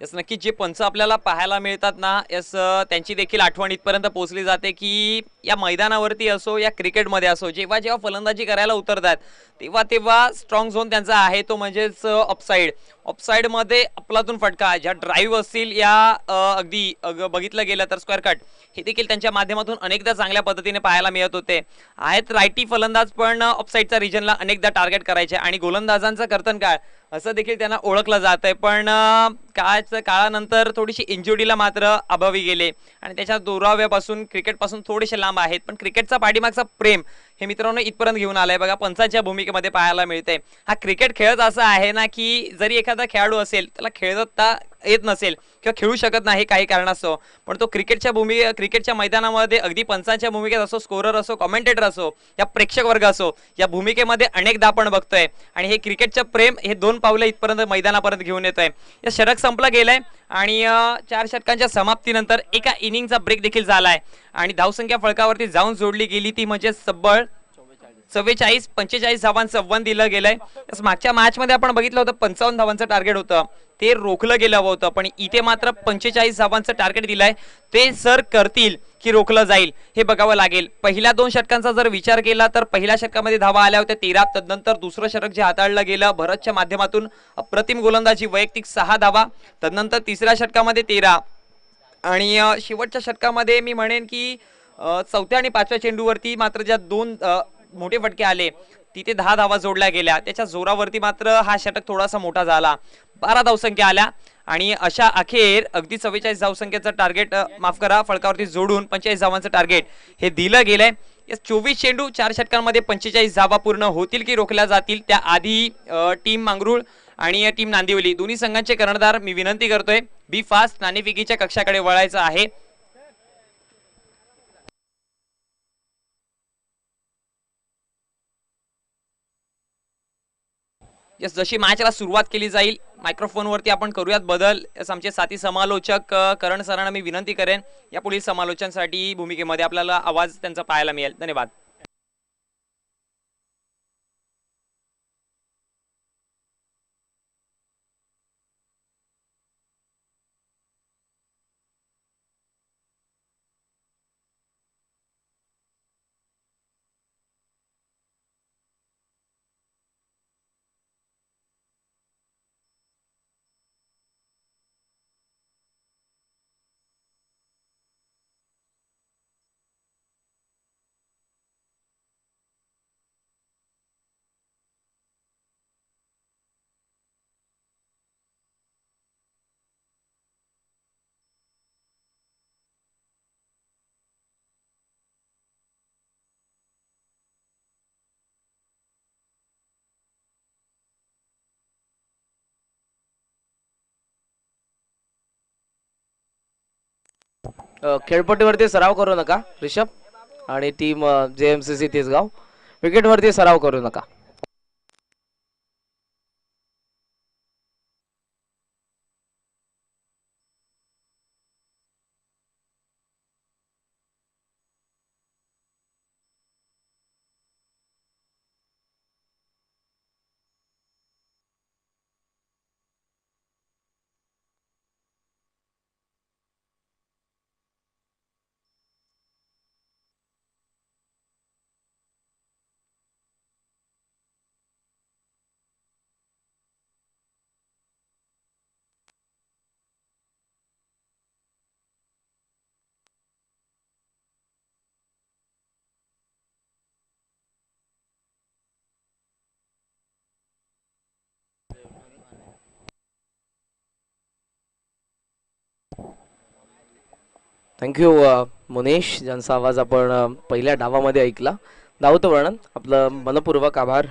Speaker 1: यस, नक्कीच जे पंच आपल्याला पाहायला मिळतात ना, यस त्यांची देखील आठवण इथपर्यंत पोहोचली जाते की या मैदानावरती असो या क्रिकेटमध्ये असो, जेव्हा जेव्हा फलंदाजी करायला उतरतात तेव्हा तेव्हा स्ट्रॉंग झोन त्यांचा आहे तो म्हणजेच ऑफसाईड. ऑफसाईडमध्ये अफलातून फटका, ज्या ड्राईव्ह असतील या अगदी बघितलं गेलं तर स्क्वेअर कट हे देखील त्यांच्या माध्यमातून अनेकदा चांगल्या पद्धतीने पाहायला मिळत होते. आहेत रायटी फलंदाज पण ऑफसाईडच्या रिजनला अनेकदा टार्गेट करायचे आणि गोलंदाजांचं कर्तन काय असं देखील त्यांना ओळखलं जात आहे. पण काळानंतर थोडीशी इंजुरीला मात्र अभावी गेले आणि त्याच्या दुराव्यापासून क्रिकेटपासून थोडेसे लांब आहेत. पण क्रिकेटचा पाठीमागचा प्रेम हे मित्रांनो इथपर्यंत घेऊन आलाय बघा, पंचांच्या भूमिकेमध्ये पाहायला मिळते. हा क्रिकेट खेळच असा आहे ना की जरी एखादा खेळाडू असेल त्याला खेळता येत नसेल किंवा खेळू शकत नाही काही कारणास्तव, पण तो क्रिकेटच्या मैदानामध्ये अगदी पंचांच्या भूमिकेत असो, स्कोरर असो, कमेंटेटर असो या प्रेक्षक वर्ग असो, या भूमिकेमध्ये अनेकदा आपण बघतोय. आणि हे क्रिकेटचं प्रेम हे 2 पावलं इथपर्यंत मैदानापर्यंत घेऊन येत आहे. या षटक संपलं गेलंय आणि 4 षटकांच्या समाप्तीनंतर एका इनिंगचा ब्रेक देखील झालाय आणि धावसंख्या फळकावरती जाऊन जोडली गेली ती म्हणजे सबळ 44-45 धावांचं वन दिलं गेलंय. मागच्या मॅच मध्ये आपण बघितलं होतं 55 धावांचं टार्गेट होतं, ते रोखलं गेलं होतं, पण इथे मात्र 45 धावांचं टार्गेट दिलंय. ते सर करतील की रोखलं जाईल हे बघावं लागेल. पहिल्या 2 षटकांचा जर विचार केला तर पहिल्या षटकामध्ये धावा आल्या होत्या 13, तदनंतर दुसरं षटक जे हाताळलं गेलं भरतच्या माध्यमातून अप्रतिम गोलंदाजी वैयक्तिक 6 धावा, तदनंतर तिसऱ्या षटकामध्ये 13 आणि शेवटच्या षटकामध्ये मी म्हणेन की 4थ्या आणि 5व्या चेंडूवरती मात्र ज्या 2 मोठे फटके आले तिथे 10 धावा जोडल्या गेल्या. त्याच्या जोरावरती मात्र हा षटक थोडासा मोठा झाला, 12 धावसंख्या आल्या आणि अशा अखेर अगदी 44 धावसंख्येचं टार्गेट माफ करा फळकावरती जोडून 45 धावांचं टार्गेट हे दिलं गेलंय. 24 चेंडू 4 षटकांमध्ये 45 धावा पूर्ण होतील की रोखल्या जातील त्याआधी टीम मांगरूळ आणि टीम नांदिवली दोन्ही संघांचे कर्णधार मी विनंती करतोय बी फास्ट, नाणेफेकीच्या कक्षाकडे वळायचं आहे. यस, जशी मॅचला सुरुवात केली जाईल मायक्रोफोनवरती आपण करूयात बदल. यस, आमचे साथी समालोचक करण सरांना मी विनंती करेन या पुढील समालोचनासाठी भूमिकेमध्ये आपल्याला आवाज त्यांचा पाहायला मिळेल. धन्यवाद.
Speaker 2: खेळपट्टीवरती सराव करू नका ऋषभ आणि टीम JMCC तिसगाव, विकेटवरती सराव करू नका. थँक्यू मुनेश, ज्यांचा आवाज आपण पहिल्या डावामध्ये ऐकला. धावतं वर्णन आपलं मनपूर्वक आभार.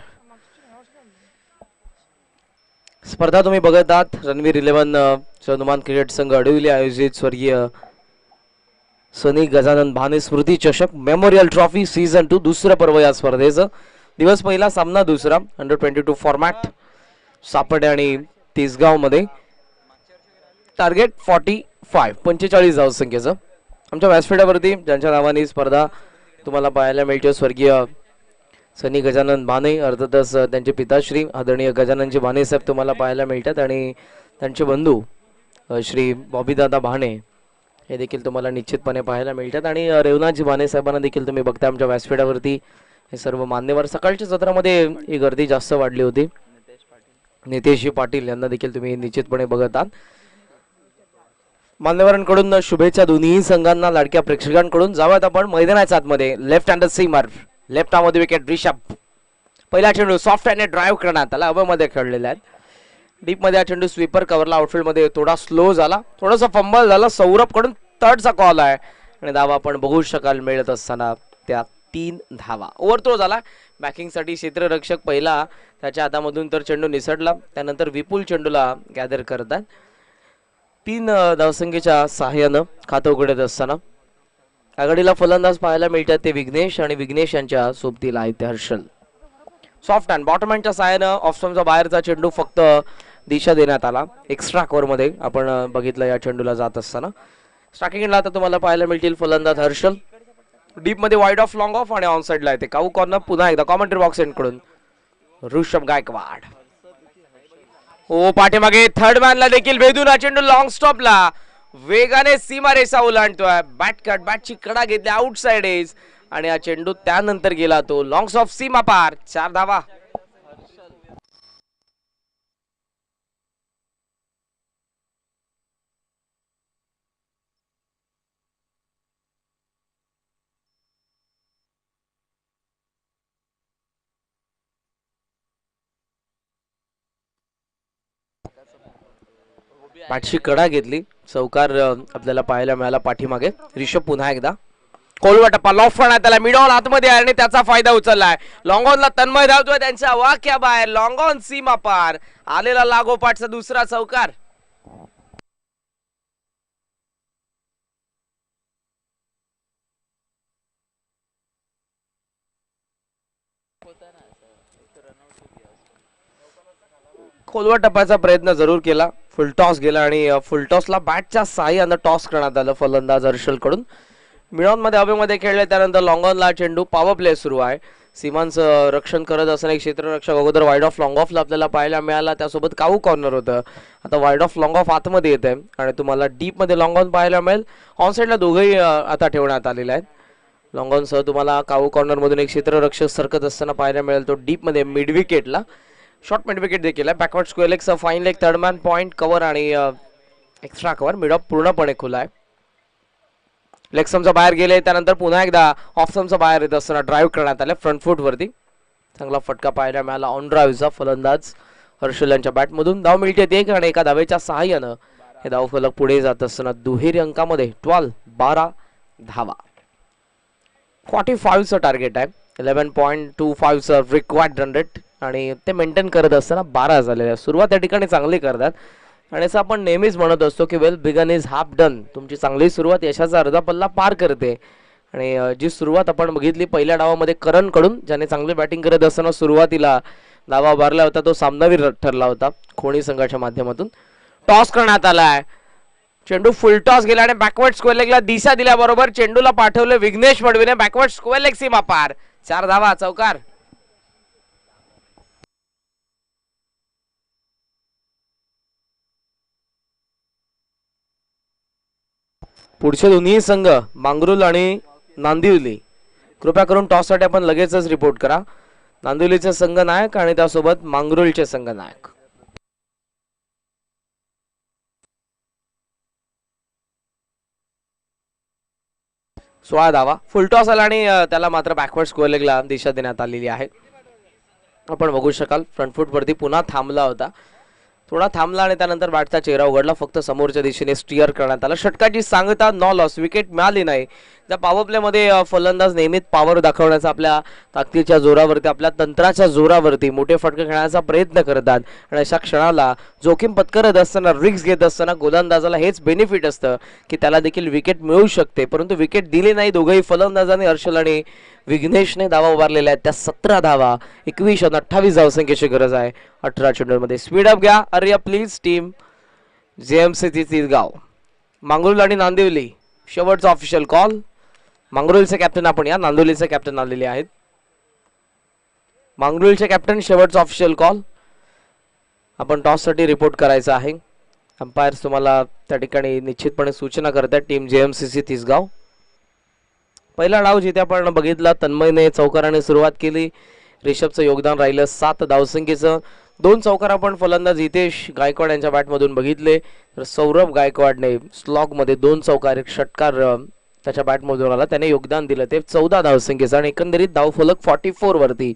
Speaker 2: स्पर्धा तुम्ही बघत आहात रणवीर 11 हनुमान क्रिकेट संघ अडविली आयोजित स्वर्गीय सनी गजानन भाने स्मृती चषक मेमोरियल ट्रॉफी सीझन 2 दुसरं पर्व या स्पर्धेचं. दिवस पहिला, सामना दुसरा. अंडर-22 फॉर्मॅट सापडे आणि तिसगाव मध्ये. टार्गेट 45 धावसंख्येचं. आमच्या व्यासपीठावरती ज्यांच्या नावाने स्पर्धा तुम्हाला पाहायला मिळते स्वर्गीय सनी गजानन भाने, अर्थातच त्यांचे पिताश्री आदरणीय गजाननजी भाने साहेब तुम्हाला पाहायला मिळतात आणि त्यांचे बंधू श्री बॉबीदादा भाणे हे देखील तुम्हाला निश्चितपणे पाहायला मिळतात आणि रेवनाथजी भाणे साहेबांना देखील तुम्ही बघता आमच्या व्यासपीठावरती. हे सर्व मान्यवर सकाळच्या सत्रामध्ये ही गर्दी जास्त वाढली होती. नितेशजी पाटील यांना देखील तुम्ही निश्चितपणे बघत आहात. मान्यवरांकडून शुभेच्छा दोन्ही संघांना, लाडक्या प्रेक्षकांकडून. जाऊयात आपण मैदानाच्या आतमध्ये. लेफ्ट हँड सीमर, लेफ्ट हामध्ये विकेट रिषभ. पहिला चेंडू सॉफ्ट हँड ड्राईव्ह करण्यात आला, हवेमध्ये खेळलेला आहे. डीप मध्ये हा चेंडू स्वीपर कव्हरला, आउटफील्ड मध्ये थोडा स्लो झाला, थोडासा फंबल झाला. सौरभ कडून थर्डचा कॉल आहे आणि धावा आपण बघू शकाल मिळत असताना त्या 3 धावा. ओव्हरथ्रो झाला बॅकिंगसाठी क्षेत्ररक्षक पहिला, त्याच्या हातामधून तर चेंडू निसटला. त्यानंतर विपुल चेंडूला गॅदर करतात. 3 धावसंख्येच्या सहाय्यानं खातं उघडत असताना आघाडीला फलंदाज पाहायला मिळतात ते विघ्नेश आणि विघ्नेश यांच्या सोबतीला आहे ते हर्षल. सॉफ्ट हँड बॉटम हँडच्या सहाय्यानं ऑफ स्टंपचा बाहेरचा चेंडू फक्त दिशा देण्यात आला. एक्स्ट्रा कव्हरमध्ये आपण बघितलं या चेंडूला जात असताना. स्ट्रायकिंगला आता तुम्हाला पाहायला मिळतील फलंदाज हर्षल. डीप मध्ये वाईड ऑफ लॉंग ऑफ आणि ऑन साइडला येते काऊ कॉर्नर. पुन्हा एकदा कॉमेंट्री बॉक्स एंडकडून ऋषभ गायकवाड. हो, पाठीमागे थर्ड मॅनला देखील भेदून हा चेंडू लॉंग स्टॉपला वेगाने सीमारेषा ओलांडतोय. बॅटची कडा घेतली आउट साइड एज आणि हा चेंडू त्यानंतर गेला तो लॉंग ऑफ सीमा पार. 4 धावा. बॅटची कडा घेतली, चौकार आपल्याला पाहायला मिळाला पाठीमागे. रिषभ पुन्हा एकदा कोलवा टप्पा लॉफ त्याला मिड ऑन आतमध्ये आणि त्याचा फायदा उचललाय. लॉंग ऑनला तन्मय धावतोय त्यांच्या वाक्या बाहेर. लॉंग ऑन सीमा पार आलेला लागोपाठचा दुसरा चौकार. खोलवा टप्प्याचा प्रयत्न जरूर केला, फुलटॉस गेला आणि फुलटॉसला बॅटच्या साह्यानं टॉस करण्यात आलं फलंदाज हर्षल कडून. मिडॉन मध्ये हवेमध्ये खेळले, त्यानंतर लॉंग ऑनला चेंडू पॉवर प्ले सुरू आहे. सीमांचं रक्षण करत असताना एक क्षेत्ररक्षक अगोदर वाईड ऑफ लॉंग ऑफला आपल्याला पाहायला मिळाला, त्यासोबत काऊ कॉर्नर होतं. आता वाईड ऑफ लॉंग ऑफ आतमध्ये येत आहे आणि तुम्हाला डीप मध्ये लॉंग ऑन पाहायला मिळेल. ऑन साईडला दोघंही आता ठेवण्यात आलेले आहेत. लॉंग ऑन सह तुम्हाला काऊ कॉर्नर मधून एक क्षेत्ररक्षक सरकत असताना पाहायला मिळेल, तो डीप मध्ये mid wicket. Short mid wicket देखील आहे. बॅकवर्ड स्क्वेअर लेगचा fine leg, third man point cover आणि एक्स्ट्रा कव्हर. मिड ऑफ पूर्णपणे खुला आहे. लेग समचा बाहेर गेले, त्यानंतर पुन्हा एकदा ऑफ समचा बाहेर येत असताना ड्राईव्ह करण्यात आले फ्रंट फूट वरती. चांगला फटका पाहायला मिळाला ऑन ड्राईव्हचा फलंदाज हर्षल यांच्या बॅटमधून. धाव मिळते 1 आणि एका धावेच्या सहाय्यानं हे धावफलक पुढे जात असताना दुहेरी अंकामध्ये 12 धावा. 45चं टार्गेट आहे. 11.25चं रिक्वायर्ड रन रेट आणि ते मेंटेन करत असताना 12 झालेले आहे. सुरुवात या ठिकाणी चांगली करतात आणि असं आपण नेहमीच म्हणत असतो की well begun is half done. तुमची चांगली सुरुवात यशाचा अर्धा पल्ला पार करते. आणि जी सुरुवात आपण बघितली पहिल्या डावामध्ये करण कडून, ज्याने चांगली बॅटिंग करत असताना सुरुवातीला धावा उभारला होता, तो सामनावीर ठरला होता खोणी संघाच्या माध्यमातून. टॉस करण्यात आलाय, चेंडू फुल टॉस गेला आणि बॅकवर्ड स्क्वेअर लेगला दिशा दिल्याबरोबर चेंडूला पाठवले विघ्नेश मडवीने. बॅकवर्ड स्क्वेअर लेग सीमा पार. 4 धावा, चौकार. पुढचे दोन्ही संघ मांगरुल आणि नांदिवली, कृपया करून टॉस साठी आपण लगेचच रिपोर्ट करा. नांदिवलीचे संघ नायक आणि त्यासोबत मांगरुलचे संघ नायक. सोळा धावा. फुल टॉस आला आणि त्याला मात्र बॅकवर्ड स्क्वेअर लेगला दिशा देण्यात आलेली आहे. आपण बघू शकाल फ्रंट फूट वरती पुन्हा थांबला होता, थोडा थांबला आणि त्यानंतर बॅटचा चेहरा उघडला. फक्त समोरच्या दिशेने स्टीअर करण्यात आला. षटकाची सांगता, नो लॉस, विकेट मिळाली नाही. त्या पॉवर प्ले मध्ये फलंदाज नेहमीच पॉवर दाखवण्याचा, आपल्या ताकदीच्या जोरावरती, आपल्या तंत्राच्या जोरावरती मोठे फटके खेळण्याचा प्रयत्न करतात आणि अशा क्षणाला जोखीम पत्करत असताना, रिस्क घेत असताना गोलंदाजाला हेच बेनिफिट असतं की त्याला देखील विकेट मिळू शकते. परंतु विकेट दिली नाही दोघंही फलंदाजाने. हर्षल आणि विघ्नेशने धावा उभारलेल्या आहेत, त्या 17 धावा. 21 आणि 28 धावसंख्येची गरज आहे 18 चेंडूमध्ये. स्पीड अप घ्या अर्या प्लीज टीम JMC तिसगाव. मांगरुल आणि नांदिवली शेवटचा ऑफिशियल कॉल. मांगरुलचे कॅप्टन आपण या, नांदिवलीचे कॅप्टन आलेले आहेत. मांगरुलचे कॅप्टन शेवटचा ऑफिशियल कॉल. आपण टॉस साठी रिपोर्ट करायचा आहे. अंपायर्स तुम्हाला त्या ठिकाणी निश्चितपणे सूचना करतात टीम JMCC तिसगाव. पहिला डाव जिथे आपण बघितला तन्मयने चौकाराने सुरुवात केली. रिषभचं योगदान राहिलं 7 धावसंख्येचं. 2 चौकार आपण फलंदाज हितेश गायकवाड यांच्या बॅटमधून बघितले, तर सौरभ गायकवाडने स्लॉगमध्ये 2 चौकार एक षटकार त्याच्या बॅटमधून आला. त्याने योगदान दिलं ते 14 धावसंख्येचं आणि एकंदरीत धावफलक 44 वरती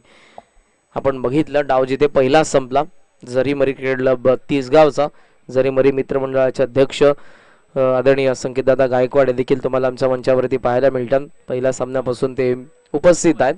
Speaker 2: आपण बघितलं. डाव जिथे पहिला संपला. जरीमरी क्रिकेट क्लब तिसगावचा, जरीमरी मित्रमंडळाचे अध्यक्ष आदरणीय संकेतदादा गायकवाड देखील तुम्हाला आमच्या मंचावरती पाहायला मिळतात. पहिल्या सामन्यापासून ते उपस्थित आहेत.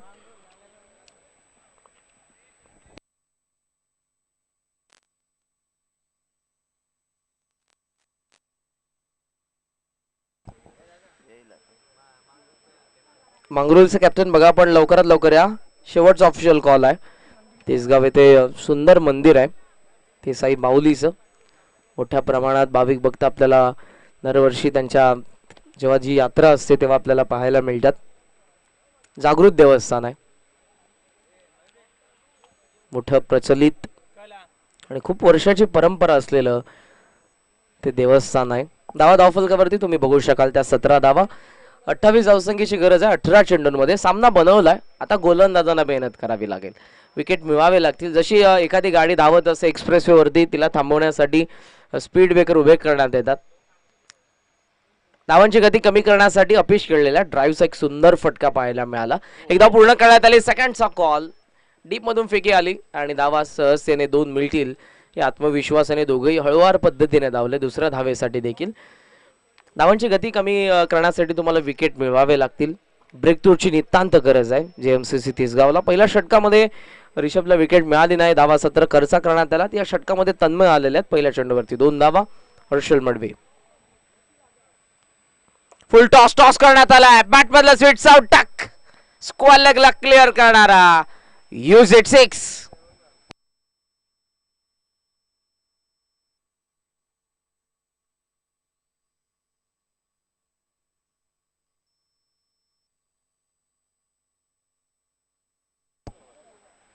Speaker 2: मंगरुळचे कॅप्टन बघा, पण लवकरात लवकर या. शेवटचा ऑफिशियल कॉल आहे. तिसगाव येथे सुंदर मंदिर आहे ते साई माऊलीचं. मोठ्या प्रमाणात भाविक भक्त आपल्याला दरवर्षी त्यांच्या जेव्हा जी यात्रा असते तेव्हा आपल्याला पाहायला मिळतात. जागृत देवस्थान आहे, मोठं प्रचलित आणि खूप वर्षाची परंपरा असलेलं ते देवस्थान आहे. धावफलकावरती तुम्ही बघू शकाल त्या 17 धावा. 28 धावसंख्येची गरज आहे 18 चेंडूंमध्ये. सामना बनवलाय, आता गोलंदाजांना मेहनत करावी लागेल, विकेट मिळवावे लागतील. जशी एखादी गाडी धावत असते एक्सप्रेसवे वरती, तिला थांबवण्यासाठी स्पीड ब्रेकर उभे करण्यात येतात. धावांची गती कमी करण्यासाठी अपीश खेळलेला ड्राईव्हचा एक सुंदर फटका पाहायला मिळाला. एकदा पूर्ण करण्यात आली. सेकंडचा कॉल, डीप मधून फेकी आली आणि धावा सहजतेने 2 मिळतील या आत्मविश्वासाने दोघेही हळूवार पद्धतीने धावले. दुसऱ्या धावेसाठी देखील धावांची गती कमी करण्यासाठी तुम्हाला विकेट मिळवावे लागतील. ब्रेक थ्रूची नितांत गरज आहे JMCC तिसगावला. पहिल्या षटकामध्ये रिषभला विकेट मिळाली नाही. धावा सत्र खर्चा करण्यात आला. या षटकामध्ये तन्मय आलेले आहेत. पहिल्या चेंडूवरती 2 धावा. हर्षल मडवी फुल टॉस करण्यात आलाय. बॅट मधला स्वीट साऊट टक स्क्वेअर लेगला क्लिअर करणारा यूज इट 6.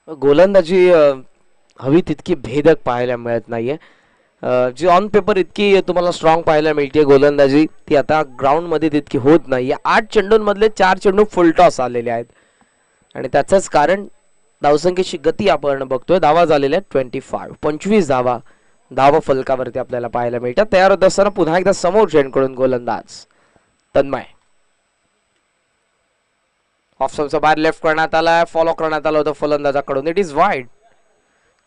Speaker 2: गोलंदाजी हवी तितकी भेदक पाहायला मिळत नाहीये. जी ऑन पेपर इतकी तुम्हाला स्ट्रॉंग पाहायला मिळते गोलंदाजी, ती आता ग्राउंड मध्ये तितकी होत नाहीये. 8 चेंडूंमधले 4 चेंडू फुल टॉस आलेले आहेत आणि त्याचंच कारण धावसंख्येची गती आपण बघतोय. धावा झालेल्या 25 धावा धाव फलकावरती आपल्याला पाहायला मिळतात. तयार होत असताना पुन्हा एकदा समोर चेंडकडून गोलंदाज तन्मय. ऑफस्टंपचा बाहेर लेफ्ट करण्यात आला, फॉलो करण्यात आला होता फलंदाजाकडून. इट इज वाईड,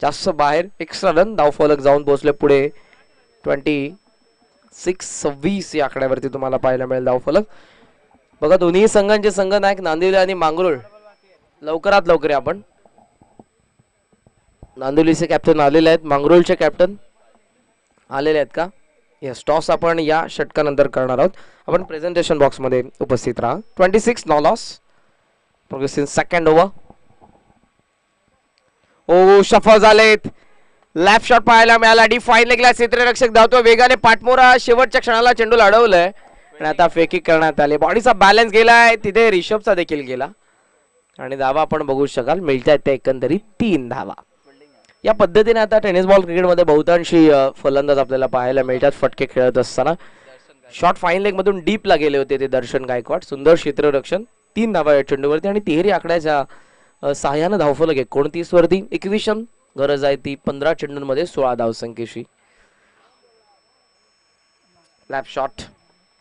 Speaker 2: जास्त बाहेर. Extra run. धावफलक जाऊन पोहोचले पुढे 26 या आकड्यावरती तुम्हाला पाहायला मिळेल धावफलक. बघा, दोन्ही संघांचे संघनायक नांदिवली आणि मांगरुळ लवकरात लवकर आपण. नांदिवलीचे कॅप्टन आलेले आहेत, मांगरुळचे कॅप्टन आलेले आहेत का? यस, टॉस आपण या षटकानंतर करणार आहोत. आपण प्रेझेंटेशन बॉक्स मध्ये उपस्थित राहा. 26 no loss. Progress in second over. ओ सफल झालेत. लॅप शॉट पाहायला मिळाला. डी फाईन लेगला क्षेत्ररक्षक धावतो वेगाने. पाठमोरा शेवटच्या क्षणाला चेंडूला अडवलंय आणि आता फेकी करण्यात आली. बॉडीचा बॅलन्स गेलाय तिथे. रिषभचा देखील गेला आणि धावा आपण बघू शकाल मिळतात त्या एकंदरीत 3 धावा. या पद्धतीने आता टेनिस बॉल क्रिकेटमध्ये बहुतांशी फलंदाज आपल्याला पाहायला मिळतात फटके खेळत असताना. शॉट फाईन लेग मधून डीपला गेले होते ते दर्शन गायकवाड. सुंदर क्षेत्ररक्षण. 3 धावा या चेंडूवरती आणि तिहेरी आकड्याच्या सहाय्यानं धावफलक 29 वरती. 21 गरज आहे ती 15 चेंडूंमध्ये 16 धावसंख्येशी. Lap shot.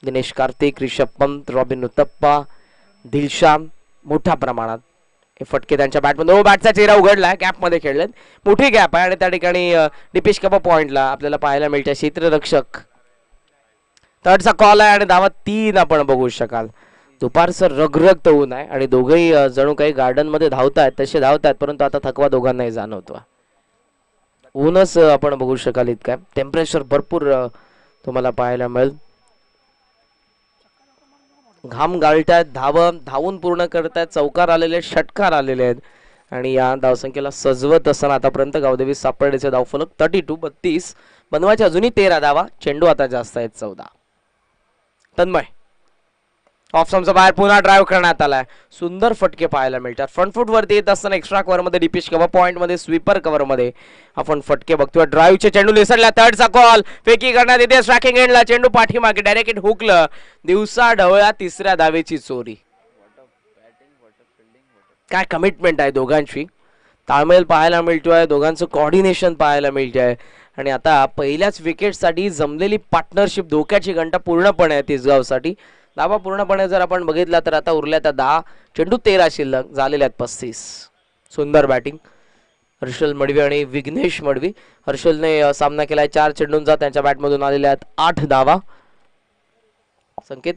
Speaker 2: दिनेश कार्तिक, रिषभ पंत, रॉबिन उतप्पा, दिलशान मोठ्या प्रमाणात हे फटके त्यांच्या बॅटमध्ये. बॅटचा चेहरा उघडलाय. गॅप मध्ये खेळलेत. मोठी गॅप आहे आणि त्या ठिकाणी दीपेश कपा पॉइंटला आपल्याला पाहायला मिळते क्षेत्ररक्षक. थर्डचा कॉल आहे आणि धावा 3 आपण बघू शकाल. दुपारचं रगरगत ऊन आहे आणि दोघेही जणू काही गार्डन मध्ये धावतायत तसे धावतायत, परंतु आता थकवा दोघांनाही जाणवतो. ऊनच आपण बघू शकाल इतकं टेम्परेचर भरपूर तुम्हाला पाहायला मिळेल. घाम गाळतायत, धावून पूर्ण करतायत. चौकार आलेले, षटकार आलेले आहेत आणि या धावसंख्येला सजवत असताना आतापर्यंत गावदेवी सापडेचे धावफलक 32 बनवायचे अजूनही 13 धावा. चेंडू आता जास्त आहेत 14. तन्मय ऑफ स्टंपचा बाहेर पुन्हा ड्राईव्ह करण्यात आलाय. सुंदर फटके पाहायला मिळतात. फ्रंट फूट वरती येत असताना एक्स्ट्रा कव्हर मध्ये, डीपिश कव्हर पॉइंट मध्ये, स्वीपर कव्हर मध्ये आपण फटके बघतोय. ड्राईव्हचे चेंडू निसरला. थर्डचा कॉल फेकी करण्यात येते. स्ट्रायकिंग एंडला चेंडू पाठीमागे डायरेक्ट हुकलं. दिवसा ढवळ्या तिसऱ्या धावेची चोरी. काय कमिटमेंट आहे दोघांची. ताळमेळ पाहायला मिळतोय. दोघांचं कॉर्डिनेशन पाहायला मिळतंय. आणि आता पहिल्याच विकेटसाठी जमलेली पार्टनरशिप. धोक्याची घंटा पूर्णपणे आहे तिसगावसाठी. धावा पूर्णपणे जर आपण बघितला तर आता उरल्या त्या 10, चेंडू 13 शिल्लक झालेल्या आहेत 35. सुंदर बॅटिंग हर्षल मडवी आणि विघ्नेश मडवी. हर्षलने सामना केलाय 4 चेंडूंचा. त्यांच्या बॅटमधून आलेल्या आहेत 8 धावा. संकेत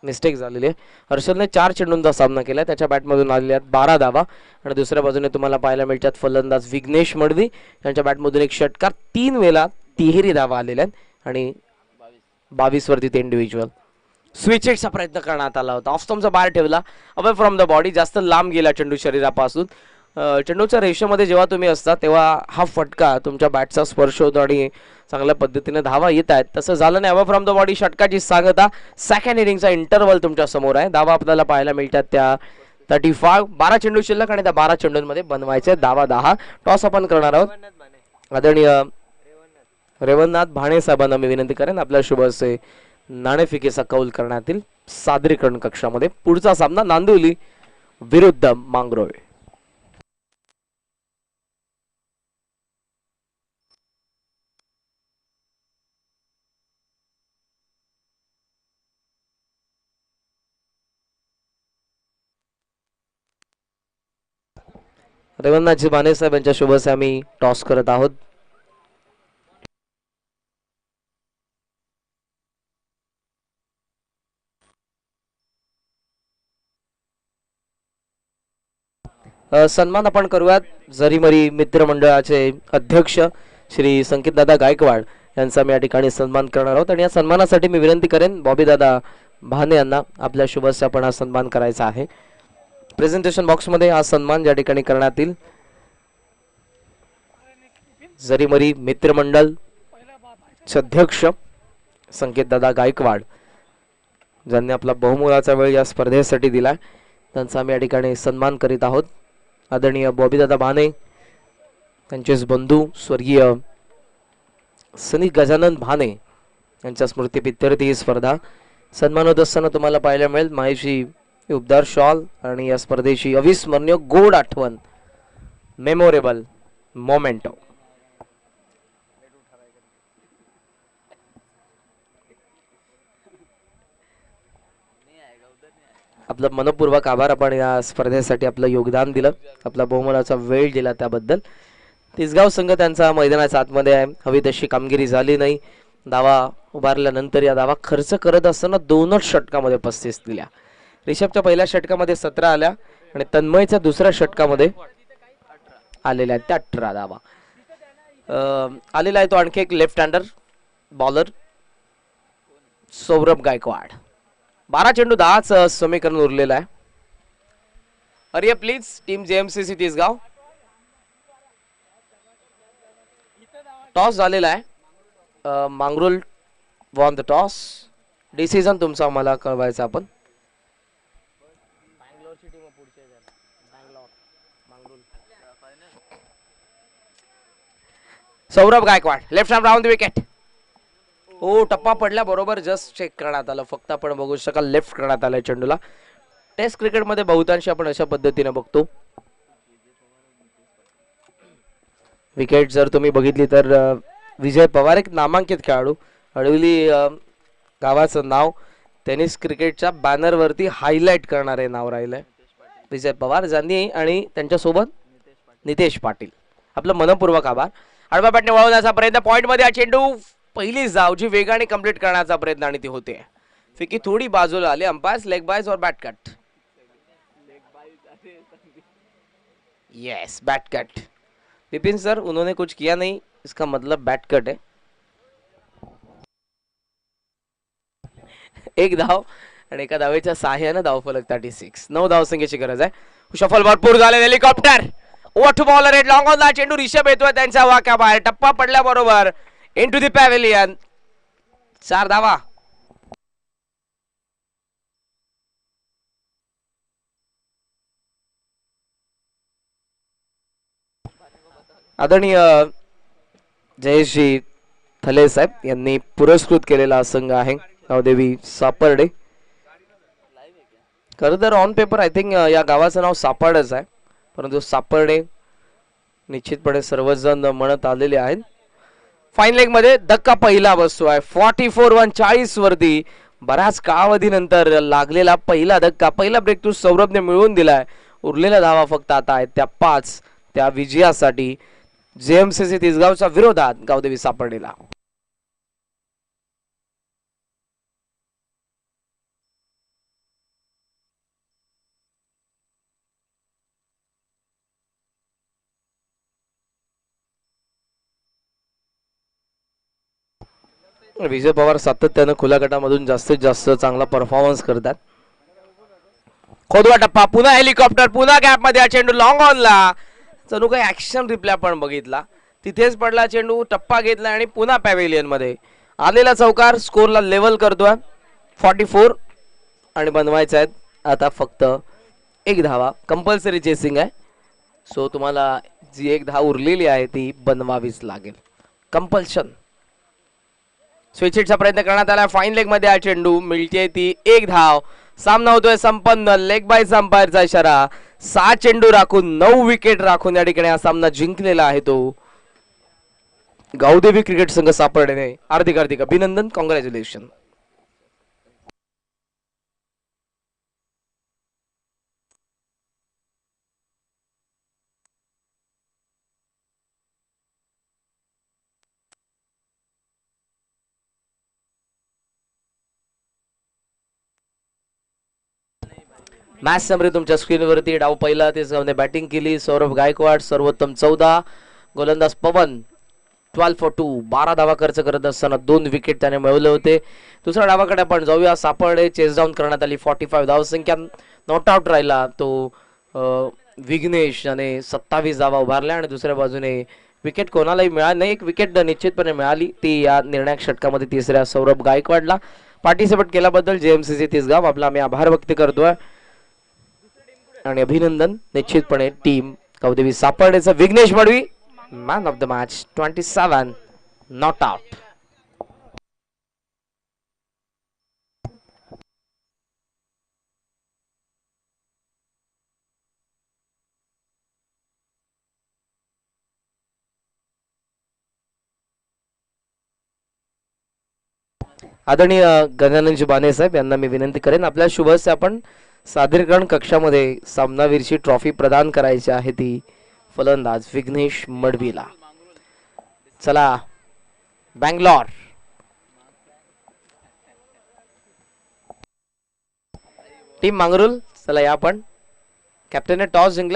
Speaker 2: मिस्टेक झालेली आहे. हर्षलने 4 चेंडूंचा सामना केला. त्याच्या बॅटमधून आलेल्या आहेत 12 धावा. आणि दुसऱ्या बाजूने तुम्हाला पाहायला मिळतात फलंदाज विघ्नेश मडवी. त्यांच्या बॅटमधून एक षटकार, 3 वेळा तिहेरी धावा आलेल्या आहेत आणि 22 वरती ते इंडिव्हिज्युअल. स्विचेटचा प्रयत्न करण्यात आला होता. ऑफ स्टंपचा बाहेर ठेवला. Away from the body. जास्त लांब गेला चेंडू शरीरापासून. चेंडूच्या रेषेमध्ये जेव्हा तुम्ही असता तेव्हा हा फटका तुमच्या बॅटचा स्पर्श होतो आणि चांगल्या पद्धतीने धावा येत आहेत. तसं झालं नाही. अवे फ्रॉम द बॉडी षटकाची सांगता. सेकंड इनिंगचा इंटरव्हल तुमच्या समोर आहे. धावा आपल्याला पाहायला मिळतात त्या 35. 12 चेंडू शिल्लक आणि त्या 12 चेंडूंमध्ये बनवायचे धावा 10. टॉस आपण करणार आहोत. आदरणीय रेवणनाथ भाणे साहेबांना मी विनंती करेन आपल्या शुभ असे नाणेफेकीचा कौल करण्यातील सादरीकरण कक्षामध्ये. पुढचा सामना नांदिवली विरुद्ध मांगरोळे. रेवणनाथजी भाणे साहेब यांच्या शुभ असे आम्ही टॉस करत आहोत. सन्मान आपण करूयात जरीमरी मित्रमंडळाचे अध्यक्ष श्री संकेतदादा गायकवाड यांचा मी या ठिकाणी सन्मान करणार आहोत. आणि या सन्मानासाठी मी विनंती करेन बॉबीदादा भाने यांना आपल्या शुभ असे आपण हा सन्मान करायचा आहे. प्रेझेंटेशन बॉक्समध्ये हा सन्मान ज्या ठिकाणी करण्यात येईल. जरीमरी मित्रमंडळ अध्यक्ष संकेतदादा गायकवाड ज्यांनी आपला बहुमोलाचा वेळ या स्पर्धेसाठी दिला, त्यांचा आम्ही या ठिकाणी सन्मान करीत आहोत. आदरणीय बॉबीदादा भाने, त्यांचेच बंधू स्वर्गीय सनी गजानन भाने यांच्या स्मृतीप्रित्यर्थ ही स्पर्धा सन्मान होत असताना तुम्हाला पाहायला मिळेल माहिशी उबदार शॉल आणि या स्पर्धेची अविस्मरणीय गोड आठवण, मेमोरेबल मोमेंटो. आपलं मनपूर्वक आभार. आपण या स्पर्धेसाठी आपलं योगदान दिलं, आपला बहुमोलाचा वेळ दिला त्याबद्दल. तिसगाव संघ त्यांचा मैदानाच्या आतमध्ये आहे. हवी तशी कामगिरी झाली नाही. धावा उभारल्यानंतर या धावा खर्च करत असताना 2च षटकामध्ये 35 दिल्या. रिषभच्या पहिल्या षटकामध्ये 17 आल्या आणि तन्मयच्या दुसऱ्या षटकामध्ये आलेल्या आहेत त्या 18 धावा. आलेला आहे तो आणखी एक लेफ्ट हँडर बॉलर सौरभ गायकवाड. 12 चेंडू 10च समीकरण उरलेलं आहे. अरे please team JMCC Tisgaon. Toss झालेला आहे. Mangrol won the toss. Decision तुमचा आम्हाला कळवायचा. आपण Saurabh Gaikwad left hand round the wicket. हो, टप्पा पडल्या बरोबर जस्ट चेक करण्यात आलं. फक्त आपण बघू शकाल लेफ्ट करण्यात आलाय चेंडूला. टेस्ट क्रिकेटमध्ये बहुतांशी आपण अशा पद्धतीने बघतो. विकेट जर तुम्ही बघितली तर विजय पवार एक नामांकित खेळाडू, अडवली गावाचं नाव टेनिस क्रिकेटच्या बॅनरवरती हायलाइट करणारे नाव राहिलंय विजय पवार ज्यांनी, आणि त्यांच्यासोबत नितेश पाटील. आपलं मनपूर्वक आभार. आडव्या बॅटने वळवण्याचा प्रयत्न, पॉइंट मध्ये हा चेंडू पहिली जाव जी वेगाने कंप्लीट करण्याचा प्रयत्न आणि ती होते. फिकी थोड़ी बाजूला आली. अंपायर्स लेग बाइज और bat cut. Yes, bat cut. Vipin sir उन्होंने कुछ किया नहीं, इसका मतलब बैट कट है. एक धाव आणि एका धावेच्या सहाय्याने धावफलक 36. 9 धावसंख्येची गरज आहे. शफल भरपूर झाले. Helicopter over to bowler at long on the चेंडू रिषभ येतोय त्यांच्या वाक्याबाहेर. टप्पा पडल्याबरोबर इनटू द पॅव्हेलियन. 4 धावा. आदरणीय जयेशजी थले साहेब यांनी पुरस्कृत केलेला हा संघ आहे गावदेवी सापर्डे. खरं तर ऑन पेपर आय थिंक या गावाचं नाव सापाडच आहे, परंतु सापर्डे निश्चितपणे सर्वजण म्हणत आलेले आहेत. फाईन लेग मध्ये धक्का पहिला बसतो आहे 44-40 वरती. बऱ्याच कालावधीनंतर लागलेला पहिला धक्का, पहिला ब्रेक थ्रू सौरभने मिळवून दिलाय. उरलेल्या धावा फक्त आता आहेत त्या 5 त्या विजयासाठी जेएमसीसी तिसगावच्या विरोधात गावदेवी सापर्डेला. विजय पवार सातत्यानं खुल्या गटामधून जास्तीत जास्त चांगला परफॉर्मन्स करतात. खोदवा टप्पा, पुन्हा हेलिकॉप्टर, पुन्हा गॅप मध्ये चेंडू लॉंग ऑनला. जणू काही ऍक्शन रिप्ले आपण बघितला, तिथेच पडला चेंडू, टप्पा घेतला आणि पुन्हा पॅव्हेलियन मध्ये आलेला चौकार स्कोरला लेवल करतोय 44 आणि बनवायचा आहे आता फक्त एक धावा. कंपल्सरी चेसिंग आहे, सो तुम्हाला जी एक धाव उरलेली आहे ती बनवावीच लागेल. कंपल्शन. स्विच हिटचा प्रयत्न करण्यात आला. फाईन लेग मध्ये हा चेंडू, मिळते ती एक धाव. सामना होतोय संपन्न. लेग बाय अंपायरचा इशारा. 6 चेंडू राखून 9 विकेट राखून या ठिकाणी हा सामना जिंकलेला आहे तो गावदेवी क्रिकेट संघ सापर्डेने. हार्दिक हार्दिक अभिनंदन, कॉंग्रॅच्युलेशन. मॅच समरी तुमच्या स्क्रीनवरती. डाव पहिला ते बॅटिंग केली सौरभ गायकवाड, सर्वोत्तम 14, गोलंदाज पवन 12 for 2, 12 धावा खर्च करत असताना 2 विकेट त्याने मिळवले होते. दुसऱ्या डावाकडे आपण जाऊया. सापर्डे चेस डाऊन करण्यात आली. 45 धावसंख्या, नॉट आउट राहिला तो विघ्नेश याने 27 धावा उभारल्या आणि दुसऱ्या बाजूने विकेट कोणालाही मिळाली नाही. एक विकेट निश्चितपणे मिळाली, ती या निर्णायक षटकामध्ये तिसऱ्या सौरभ गायकवाडला. पार्टिसिपेट केल्याबद्दल जेएमसीसी तिसगाव आपला आम्ही आभार व्यक्त करतोय आणि अभिनंदन. निश्चितपणे टीम गावदेवी सापर्डेचा Vighnesh Madvi man of the match 27 not out. आदरणीय गजाननजी बाने साहेब यांना मी विनंती करेन आपल्या शुभ हस्ते आपण सादरीकरण कक्षामध्ये सामनावीरची ट्रॉफी प्रदान करायची आहे ती फलंदाज विघ्नेश मडवीला. चला बँगलोर. टीम मांगरुल, चला या आपण. कॅप्टनने टॉस जिंकला.